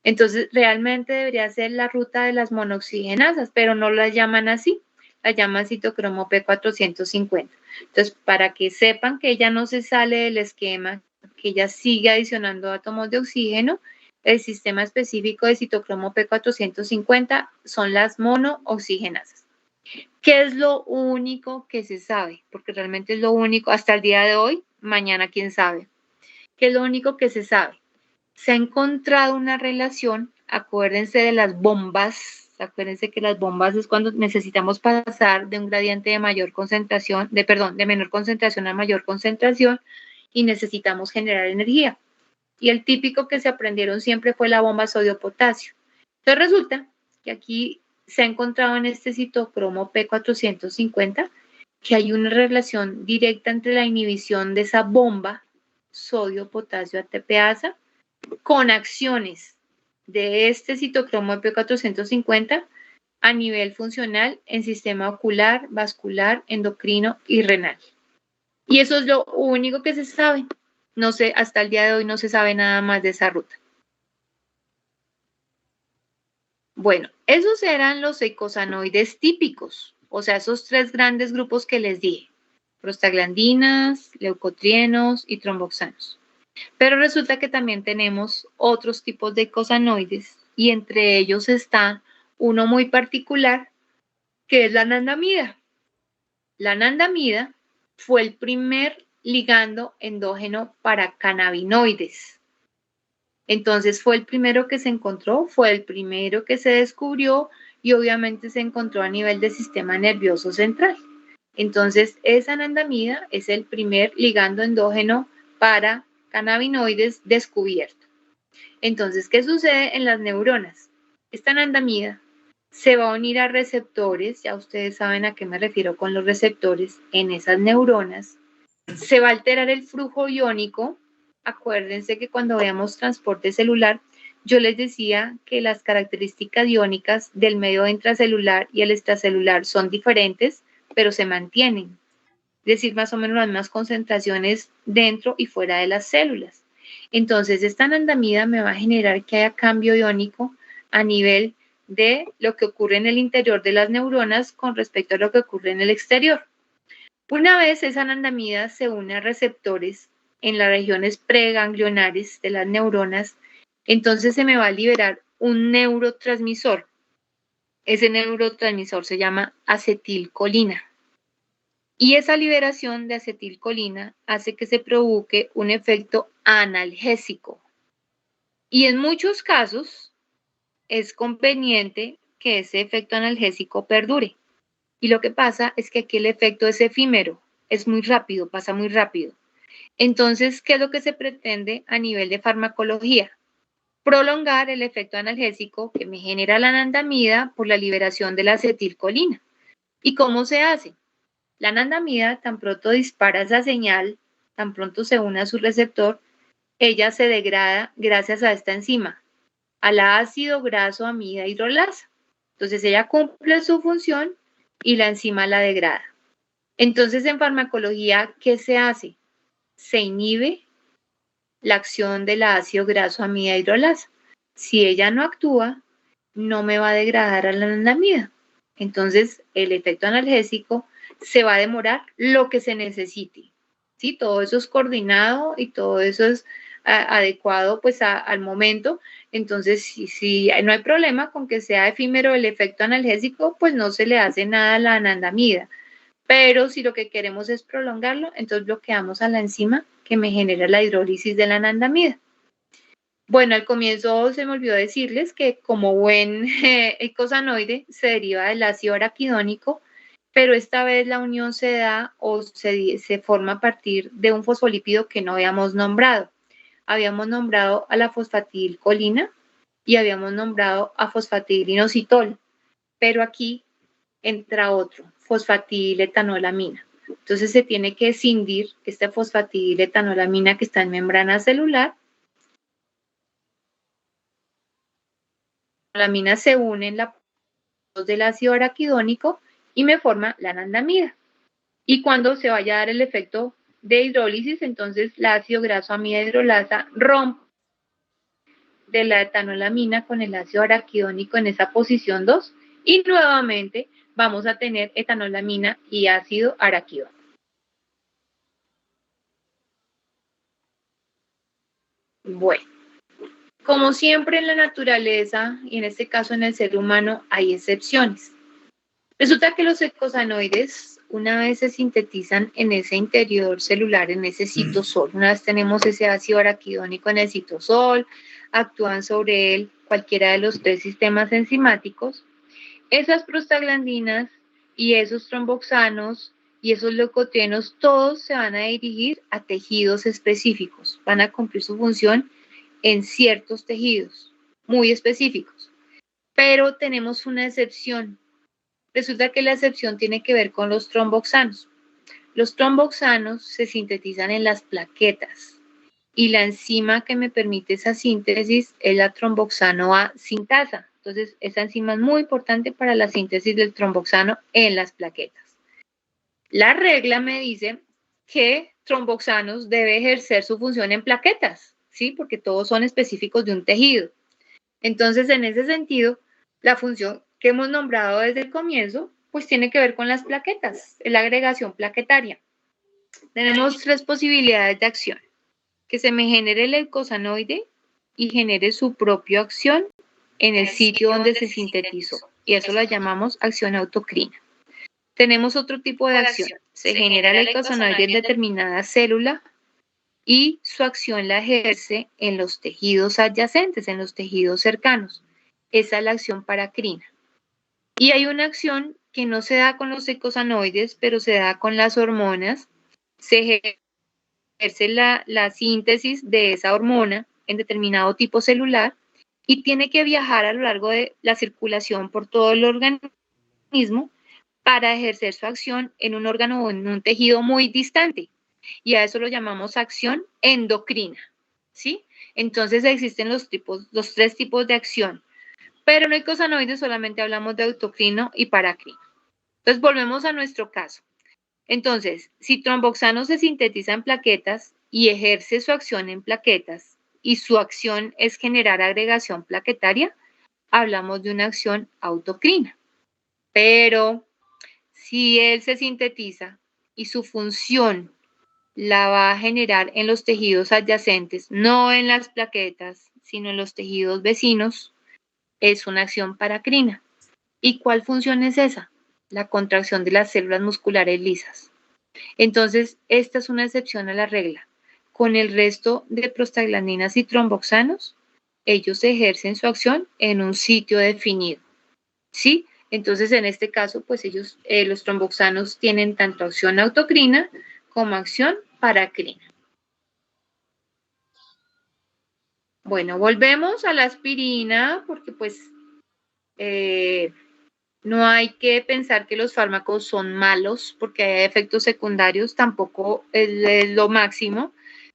Entonces, realmente debería ser la ruta de las monoxigenasas, pero no las llaman así, la llaman citocromo P450. Entonces, para que sepan que ella no se sale del esquema, que ella sigue adicionando átomos de oxígeno, el sistema específico de citocromo P450 son las monooxigenasas. ¿Qué es lo único que se sabe? Porque realmente es lo único hasta el día de hoy, mañana quién sabe. ¿Qué es lo único que se sabe? Se ha encontrado una relación, acuérdense de las bombas, acuérdense que las bombas es cuando necesitamos pasar de un gradiente de mayor concentración, de menor concentración a mayor concentración y necesitamos generar energía. Y el típico que se aprendieron siempre fue la bomba sodio-potasio. Entonces resulta que aquí se ha encontrado en este citocromo P450 que hay una relación directa entre la inhibición de esa bomba sodio-potasio ATPasa con acciones de este citocromo P450 a nivel funcional en sistema ocular, vascular, endocrino y renal. Y eso es lo único que se sabe. No sé, hasta el día de hoy no se sabe nada más de esa ruta. Bueno, esos eran los eicosanoides típicos, o sea, esos 3 grandes grupos que les dije, prostaglandinas, leucotrienos y tromboxanos. Pero resulta que también tenemos otros tipos de eicosanoides y entre ellos está uno muy particular que es la anandamida. La anandamida fue el primer ligando endógeno para cannabinoides. Entonces fue el primero que se encontró, fue el primero que se descubrió y obviamente se encontró a nivel del sistema nervioso central. Entonces esa anandamida es el primer ligando endógeno para cannabinoides descubierto. Entonces, ¿qué sucede en las neuronas? Esta anandamida se va a unir a receptores, ya ustedes saben a qué me refiero con los receptores, en esas neuronas. Se va a alterar el flujo iónico. Acuérdense que cuando veamos transporte celular, yo les decía que las características iónicas del medio intracelular y el extracelular son diferentes, pero se mantienen. Es decir, más o menos las mismas concentraciones dentro y fuera de las células. Entonces, esta anandamida me va a generar que haya cambio iónico a nivel de lo que ocurre en el interior de las neuronas con respecto a lo que ocurre en el exterior. Una vez esa anandamida se une a receptores en las regiones preganglionares de las neuronas, entonces se me va a liberar un neurotransmisor. Ese neurotransmisor se llama acetilcolina. Y esa liberación de acetilcolina hace que se provoque un efecto analgésico. Y en muchos casos es conveniente que ese efecto analgésico perdure. Y lo que pasa es que aquí el efecto es efímero, es muy rápido, pasa muy rápido. Entonces, ¿qué es lo que se pretende a nivel de farmacología? Prolongar el efecto analgésico que me genera la anandamida por la liberación de la acetilcolina. ¿Y cómo se hace? La anandamida, tan pronto dispara esa señal, tan pronto se une a su receptor, ella se degrada gracias a esta enzima, a la ácido graso amida hidrolasa. Entonces ella cumple su función y la enzima la degrada. Entonces en farmacología, ¿qué se hace? Se inhibe la acción del ácido graso amida hidrolasa. Si ella no actúa, no me va a degradar a la anandamida. Entonces el efecto analgésico se va a demorar lo que se necesite. ¿Sí? Todo eso es coordinado y todo eso es adecuado pues al momento. Entonces, si no hay problema con que sea efímero el efecto analgésico, pues no se le hace nada a la anandamida. Pero si lo que queremos es prolongarlo, entonces bloqueamos a la enzima que me genera la hidrólisis de la anandamida. Bueno, al comienzo se me olvidó decirles que como buen eicosanoide se deriva del ácido araquidónico, pero esta vez la unión se da o se forma a partir de un fosfolípido que no habíamos nombrado. Habíamos nombrado a la fosfatidilcolina y habíamos nombrado a fosfatidilinositol, pero aquí entra otro, fosfatidiletanolamina. Entonces se tiene que escindir esta fosfatidiletanolamina que está en membrana celular. La anandamida se une en la del ácido araquidónico y me forma la anandamida. Y cuando se vaya a dar el efecto de hidrólisis, entonces el ácido graso amida hidrolasa rompe de la etanolamina con el ácido araquidónico en esa posición 2 y nuevamente vamos a tener etanolamina y ácido araquidónico. Bueno, como siempre en la naturaleza y en este caso en el ser humano hay excepciones. Resulta que los eicosanoides una vez se sintetizan en ese interior celular, en ese citosol, una vez tenemos ese ácido araquidónico en el citosol, actúan sobre él cualquiera de los 3 sistemas enzimáticos, esas prostaglandinas y esos tromboxanos y esos leucotrienos, todos se van a dirigir a tejidos específicos, van a cumplir su función en ciertos tejidos muy específicos. Pero tenemos una excepción. Resulta que la excepción tiene que ver con los tromboxanos. Los tromboxanos se sintetizan en las plaquetas y la enzima que me permite esa síntesis es la tromboxano A sintasa. Entonces, esa enzima es muy importante para la síntesis del tromboxano en las plaquetas. La regla me dice que tromboxanos debe ejercer su función en plaquetas, ¿sí? Porque todos son específicos de un tejido. Entonces, en ese sentido, la función que hemos nombrado desde el comienzo, pues tiene que ver con las plaquetas, la agregación plaquetaria. Tenemos 3 posibilidades de acción: que se me genere el eicosanoide y genere su propia acción en el sitio donde se sintetizó, y eso la llamamos acción autocrina. Tenemos otro tipo de acción: se genera el eicosanoide en determinada célula y su acción la ejerce en los tejidos adyacentes, en los tejidos cercanos. Esa es la acción paracrina. Y hay una acción que no se da con los eicosanoides, pero se da con las hormonas. Se ejerce la síntesis de esa hormona en determinado tipo celular y tiene que viajar a lo largo de la circulación por todo el organismo para ejercer su acción en un órgano o en un tejido muy distante. Y a eso lo llamamos acción endocrina, ¿sí? Entonces existen los 3 tipos de acción, pero en eicosanoides solamente hablamos de autocrino y paracrino. Entonces volvemos a nuestro caso. Entonces, si tromboxano se sintetiza en plaquetas y ejerce su acción en plaquetas y su acción es generar agregación plaquetaria, hablamos de una acción autocrina. Pero si él se sintetiza y su función la va a generar en los tejidos adyacentes, no en las plaquetas, sino en los tejidos vecinos, es una acción paracrina. ¿Y cuál función es esa? La contracción de las células musculares lisas. Entonces, esta es una excepción a la regla. Con el resto de prostaglandinas y tromboxanos, ellos ejercen su acción en un sitio definido, ¿sí? Entonces, en este caso, pues ellos, los tromboxanos tienen tanto acción autocrina como acción paracrina. Bueno, volvemos a la aspirina porque pues no hay que pensar que los fármacos son malos porque hay efectos secundarios, tampoco es lo máximo,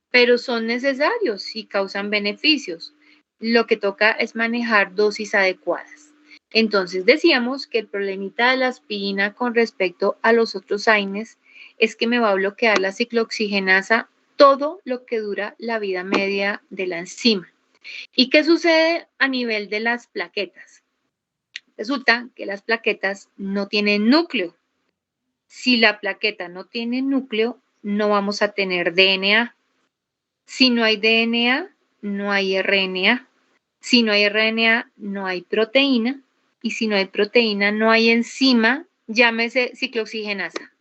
pero son necesarios y causan beneficios. Lo que toca es manejar dosis adecuadas. Entonces decíamos que el problemita de la aspirina con respecto a los otros AINES es que me va a bloquear la ciclooxigenasa todo lo que dura la vida media de la enzima. ¿Y qué sucede a nivel de las plaquetas? Resulta que las plaquetas no tienen núcleo. Si la plaqueta no tiene núcleo, no vamos a tener DNA. Si no hay DNA, no hay RNA. Si no hay RNA, no hay proteína. Y si no hay proteína, no hay enzima, llámese ciclooxigenasa.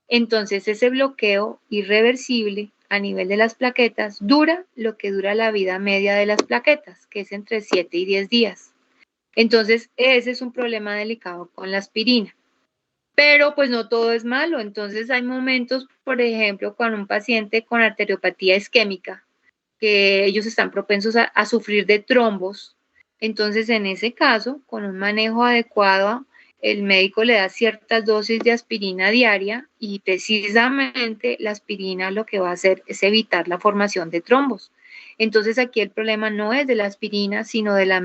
Entonces, ese bloqueo irreversible a nivel de las plaquetas dura lo que dura la vida media de las plaquetas, que es entre 7 y 10 días. Entonces, ese es un problema delicado con la aspirina. Pero pues no todo es malo. Entonces hay momentos, por ejemplo, con un paciente con arteriopatía isquémica, que ellos están propensos a sufrir de trombos. Entonces, en ese caso, con un manejo adecuado, el médico le da ciertas dosis de aspirina diaria y precisamente la aspirina lo que va a hacer es evitar la formación de trombos. Entonces, aquí el problema no es de la aspirina, sino de la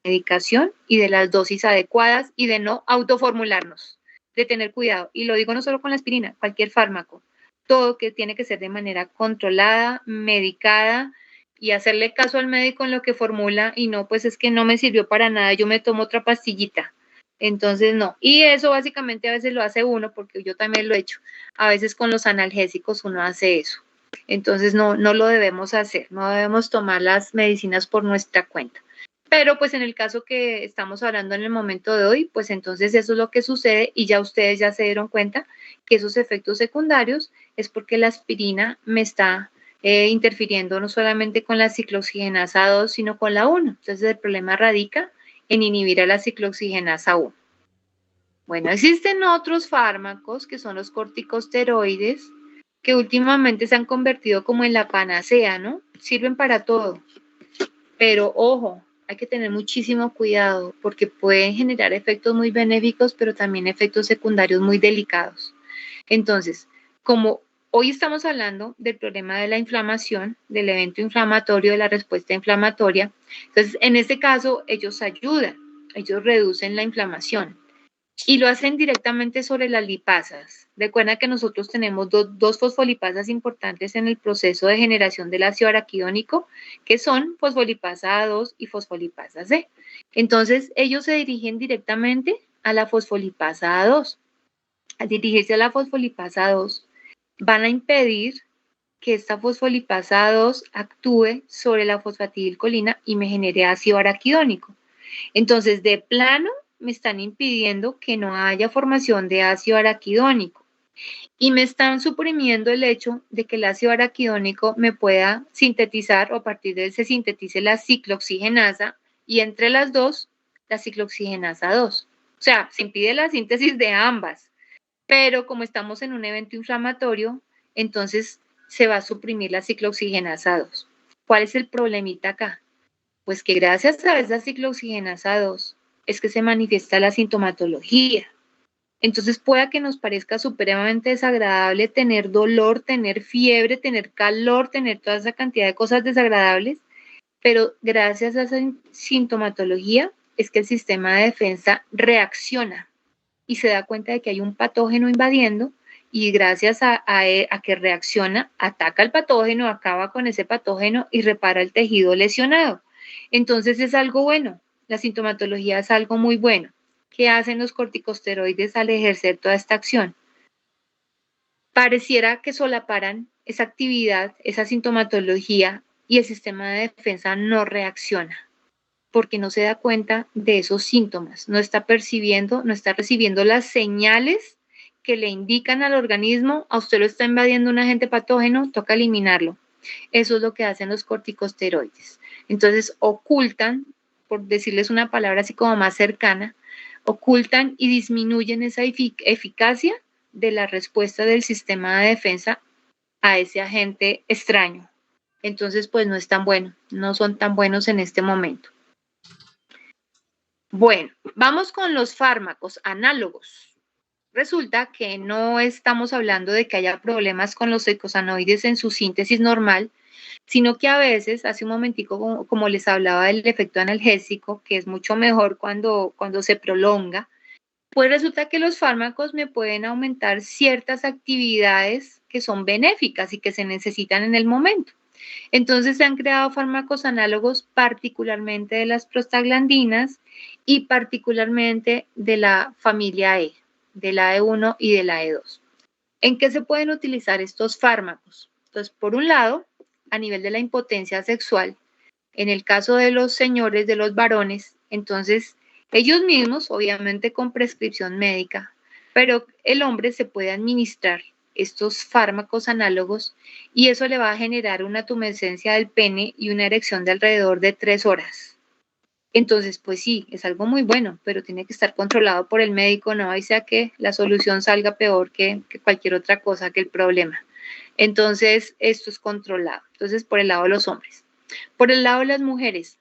medicación y de las dosis adecuadas y de no autoformularnos, de tener cuidado. Y lo digo no solo con la aspirina, cualquier fármaco. Todo que tiene que ser de manera controlada, medicada y hacerle caso al médico en lo que formula y no, pues es que no me sirvió para nada, yo me tomo otra pastillita. Entonces, no. Y eso básicamente a veces lo hace uno, porque yo también lo he hecho. A veces con los analgésicos uno hace eso. Entonces, no lo debemos hacer, no debemos tomar las medicinas por nuestra cuenta. Pero pues en el caso que estamos hablando en el momento de hoy, pues entonces eso es lo que sucede y ya ustedes ya se dieron cuenta que esos efectos secundarios es porque la aspirina me está interfiriendo no solamente con la ciclooxigenasa 2, sino con la 1. Entonces el problema radica en inhibir a la ciclooxigenasa 1. Bueno, existen otros fármacos que son los corticosteroides que últimamente se han convertido como en la panacea, ¿no? Sirven para todo. Pero ojo, hay que tener muchísimo cuidado porque pueden generar efectos muy benéficos, pero también efectos secundarios muy delicados. Entonces, como hoy estamos hablando del problema de la inflamación, del evento inflamatorio, de la respuesta inflamatoria, entonces en este caso ellos ayudan, ellos reducen la inflamación. y lo hacen directamente sobre las lipasas. Recuerda que nosotros tenemos dos fosfolipasas importantes en el proceso de generación del ácido araquidónico, que son fosfolipasa A2 y fosfolipasa C. Entonces, ellos se dirigen directamente a la fosfolipasa A2. Al dirigirse a la fosfolipasa A2, van a impedir que esta fosfolipasa A2 actúe sobre la fosfatidilcolina y me genere ácido araquidónico. Entonces, de plano, me están impidiendo que no haya formación de ácido araquidónico y me están suprimiendo el hecho de que el ácido araquidónico me pueda sintetizar o a partir de él se sintetice la ciclooxigenasa y entre las dos, la ciclooxigenasa 2. O sea, se impide la síntesis de ambas, pero como estamos en un evento inflamatorio, entonces se va a suprimir la ciclooxigenasa 2. ¿Cuál es el problemita acá? Pues que gracias a esa ciclooxigenasa 2 es que se manifiesta la sintomatología. Entonces pueda que nos parezca supremamente desagradable tener dolor, tener fiebre, tener calor, tener toda esa cantidad de cosas desagradables, pero gracias a esa sintomatología es que el sistema de defensa reacciona y se da cuenta de que hay un patógeno invadiendo y gracias a que reacciona, ataca el patógeno, acaba con ese patógeno y repara el tejido lesionado. Entonces es algo bueno, la sintomatología es algo muy bueno. ¿Qué hacen los corticosteroides al ejercer toda esta acción? Pareciera que solaparan esa actividad, esa sintomatología y el sistema de defensa no reacciona porque no se da cuenta de esos síntomas, no está percibiendo, no está recibiendo las señales que le indican al organismo, a usted lo está invadiendo un agente patógeno, toca eliminarlo. Eso es lo que hacen los corticosteroides. Entonces ocultan, por decirles una palabra así como más cercana, ocultan y disminuyen esa eficacia de la respuesta del sistema de defensa a ese agente extraño. Entonces, pues no es tan bueno, no son tan buenos en este momento. Bueno, vamos con los fármacos análogos. Resulta que no estamos hablando de que haya problemas con los eicosanoides en su síntesis normal, sino que a veces, hace un momentico, como les hablaba del efecto analgésico, que es mucho mejor cuando se prolonga, pues resulta que los fármacos me pueden aumentar ciertas actividades que son benéficas y que se necesitan en el momento. Entonces se han creado fármacos análogos particularmente de las prostaglandinas y particularmente de la familia E, de la E1 y de la E2. ¿En qué se pueden utilizar estos fármacos? Entonces, por un lado, a nivel de la impotencia sexual, en el caso de los señores, de los varones, entonces ellos mismos, obviamente con prescripción médica, pero el hombre se puede administrar estos fármacos análogos y eso le va a generar una tumescencia del pene y una erección de alrededor de 3 horas. Entonces, pues sí, es algo muy bueno, pero tiene que estar controlado por el médico, no hay sea que la solución salga peor que cualquier otra cosa, que el problema. Entonces, esto es controlado. Entonces, por el lado de los hombres. Por el lado de las mujeres,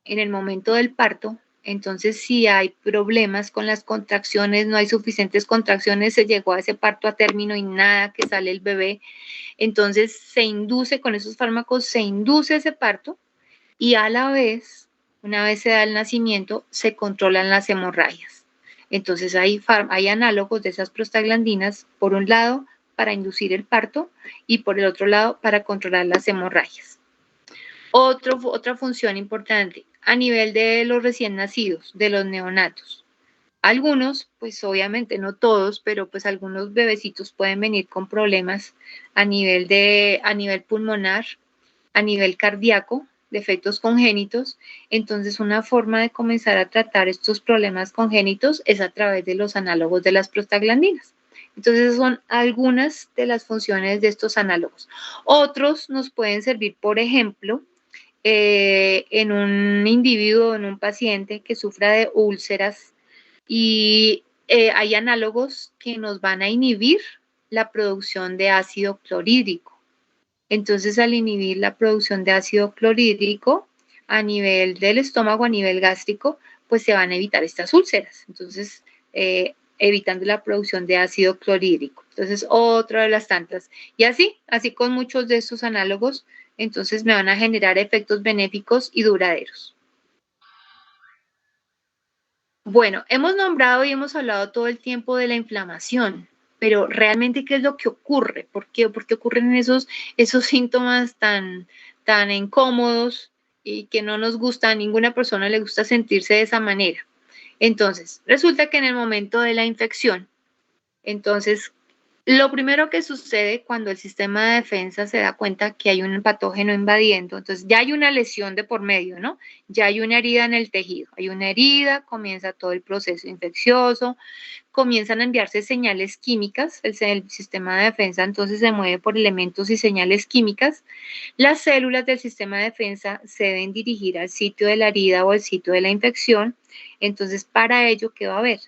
en el momento del parto, entonces si hay problemas con las contracciones, no hay suficientes contracciones, se llegó a ese parto a término y nada que sale el bebé, entonces se induce con esos fármacos, se induce ese parto y a la vez, una vez se da el nacimiento, se controlan las hemorragias. Entonces hay análogos de esas prostaglandinas, por un lado, para inducir el parto y por el otro lado, para controlar las hemorragias. Otra función importante, a nivel de los recién nacidos, de los neonatos. Algunos, pues obviamente no todos, pero pues algunos bebecitos pueden venir con problemas a nivel pulmonar, a nivel cardíaco, defectos congénitos. Entonces, una forma de comenzar a tratar estos problemas congénitos es a través de los análogos de las prostaglandinas. Entonces, son algunas de las funciones de estos análogos. Otros nos pueden servir, por ejemplo, en un individuo, en un paciente que sufra de úlceras y hay análogos que nos van a inhibir la producción de ácido clorhídrico. Entonces, al inhibir la producción de ácido clorhídrico a nivel del estómago, a nivel gástrico, pues se van a evitar estas úlceras. Entonces, evitando la producción de ácido clorhídrico. Entonces, otra de las tantas. Y así con muchos de estos análogos, entonces me van a generar efectos benéficos y duraderos. Bueno, hemos nombrado y hemos hablado todo el tiempo de la inflamación, pero realmente, ¿qué es lo que ocurre? ¿Por qué ocurren esos síntomas tan incómodos y que no nos gusta, a ninguna persona le gusta sentirse de esa manera? Entonces, resulta que en el momento de la infección, entonces, lo primero que sucede cuando el sistema de defensa se da cuenta que hay un patógeno invadiendo, entonces ya hay una lesión de por medio, ¿no? Ya hay una herida en el tejido, hay una herida, comienza todo el proceso infeccioso, comienzan a enviarse señales químicas, el sistema de defensa entonces se mueve por elementos y señales químicas, las células del sistema de defensa se deben dirigir al sitio de la herida o al sitio de la infección, entonces para ello, ¿qué va a haber?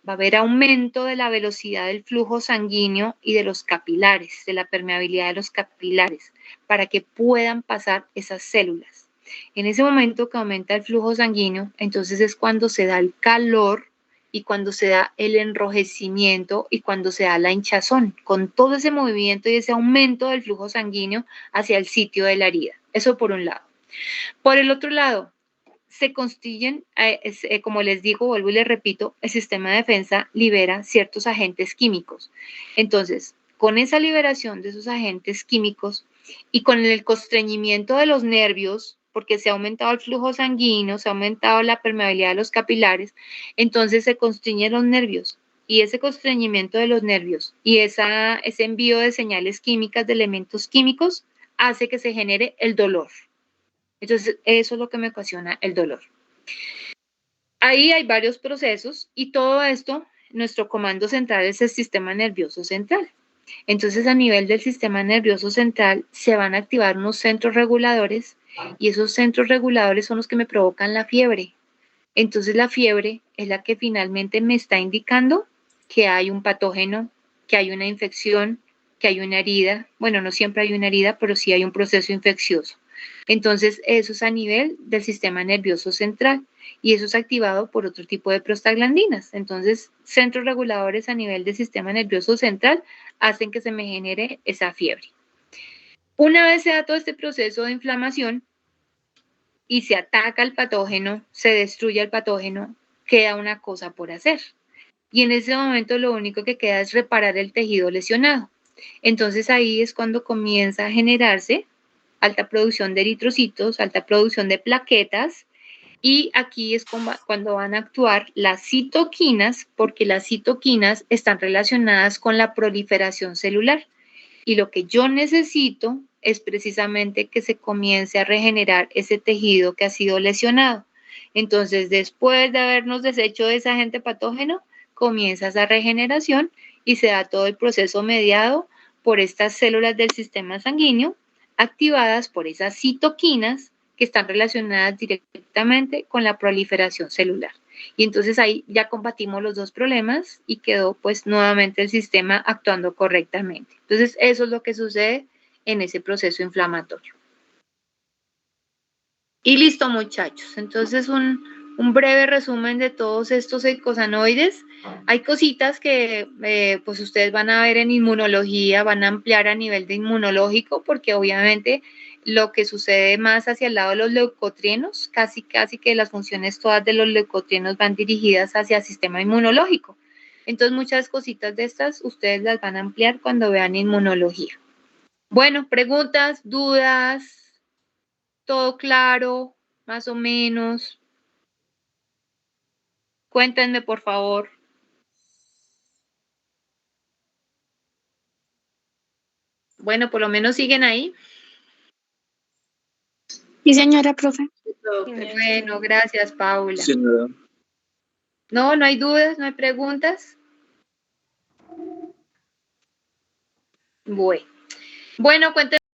Va a haber aumento de la velocidad del flujo sanguíneo y de los capilares, de la permeabilidad de los capilares, para que puedan pasar esas células. En ese momento que aumenta el flujo sanguíneo, entonces es cuando se da el calor y cuando se da el enrojecimiento y cuando se da la hinchazón, con todo ese movimiento y ese aumento del flujo sanguíneo hacia el sitio de la herida. Eso por un lado. Por el otro lado, se constituyen, como les digo, vuelvo y les repito, el sistema de defensa libera ciertos agentes químicos. Entonces, con esa liberación de esos agentes químicos y con el constreñimiento de los nervios, porque se ha aumentado el flujo sanguíneo, se ha aumentado la permeabilidad de los capilares, entonces se constriñen los nervios. Y ese constreñimiento de los nervios y ese envío de señales químicas, de elementos químicos, hace que se genere el dolor. Entonces, eso es lo que me ocasiona el dolor. Ahí hay varios procesos y todo esto, nuestro comando central es el sistema nervioso central. Entonces, a nivel del sistema nervioso central se van a activar unos centros reguladores y esos centros reguladores son los que me provocan la fiebre. Entonces, la fiebre es la que finalmente me está indicando que hay un patógeno, que hay una infección, que hay una herida. Bueno, no siempre hay una herida, pero sí hay un proceso infeccioso. Entonces, eso es a nivel del sistema nervioso central y eso es activado por otro tipo de prostaglandinas. Entonces, centros reguladores a nivel del sistema nervioso central hacen que se me genere esa fiebre. Una vez se da todo este proceso de inflamación y se ataca el patógeno, se destruye el patógeno, queda una cosa por hacer. Y en ese momento lo único que queda es reparar el tejido lesionado. Entonces ahí es cuando comienza a generarse alta producción de eritrocitos, alta producción de plaquetas, y aquí es cuando van a actuar las citoquinas, porque las citoquinas están relacionadas con la proliferación celular. Y lo que yo necesito es precisamente que se comience a regenerar ese tejido que ha sido lesionado. Entonces, después de habernos deshecho de ese agente patógeno, comienza esa regeneración y se da todo el proceso mediado por estas células del sistema sanguíneo activadas por esas citoquinas que están relacionadas directamente con la proliferación celular. Y entonces ahí ya combatimos los dos problemas y quedó pues nuevamente el sistema actuando correctamente. Entonces eso es lo que sucede en ese proceso inflamatorio. Y listo, muchachos. Entonces un breve resumen de todos estos eicosanoides. Hay cositas que pues ustedes van a ver en inmunología, van a ampliar a nivel de inmunológico, porque obviamente lo que sucede más hacia el lado de los leucotrienos, casi que las funciones todas de los leucotrienos van dirigidas hacia el sistema inmunológico. Entonces muchas cositas de estas ustedes las van a ampliar cuando vean inmunología. Bueno, preguntas, dudas. ¿Todo claro? Más o menos. Cuéntenme, por favor. Bueno, por lo menos siguen ahí. Sí, señora, profe. Bueno, gracias, Paula. Señora. No, no hay dudas, no hay preguntas. Bueno, cuéntenme.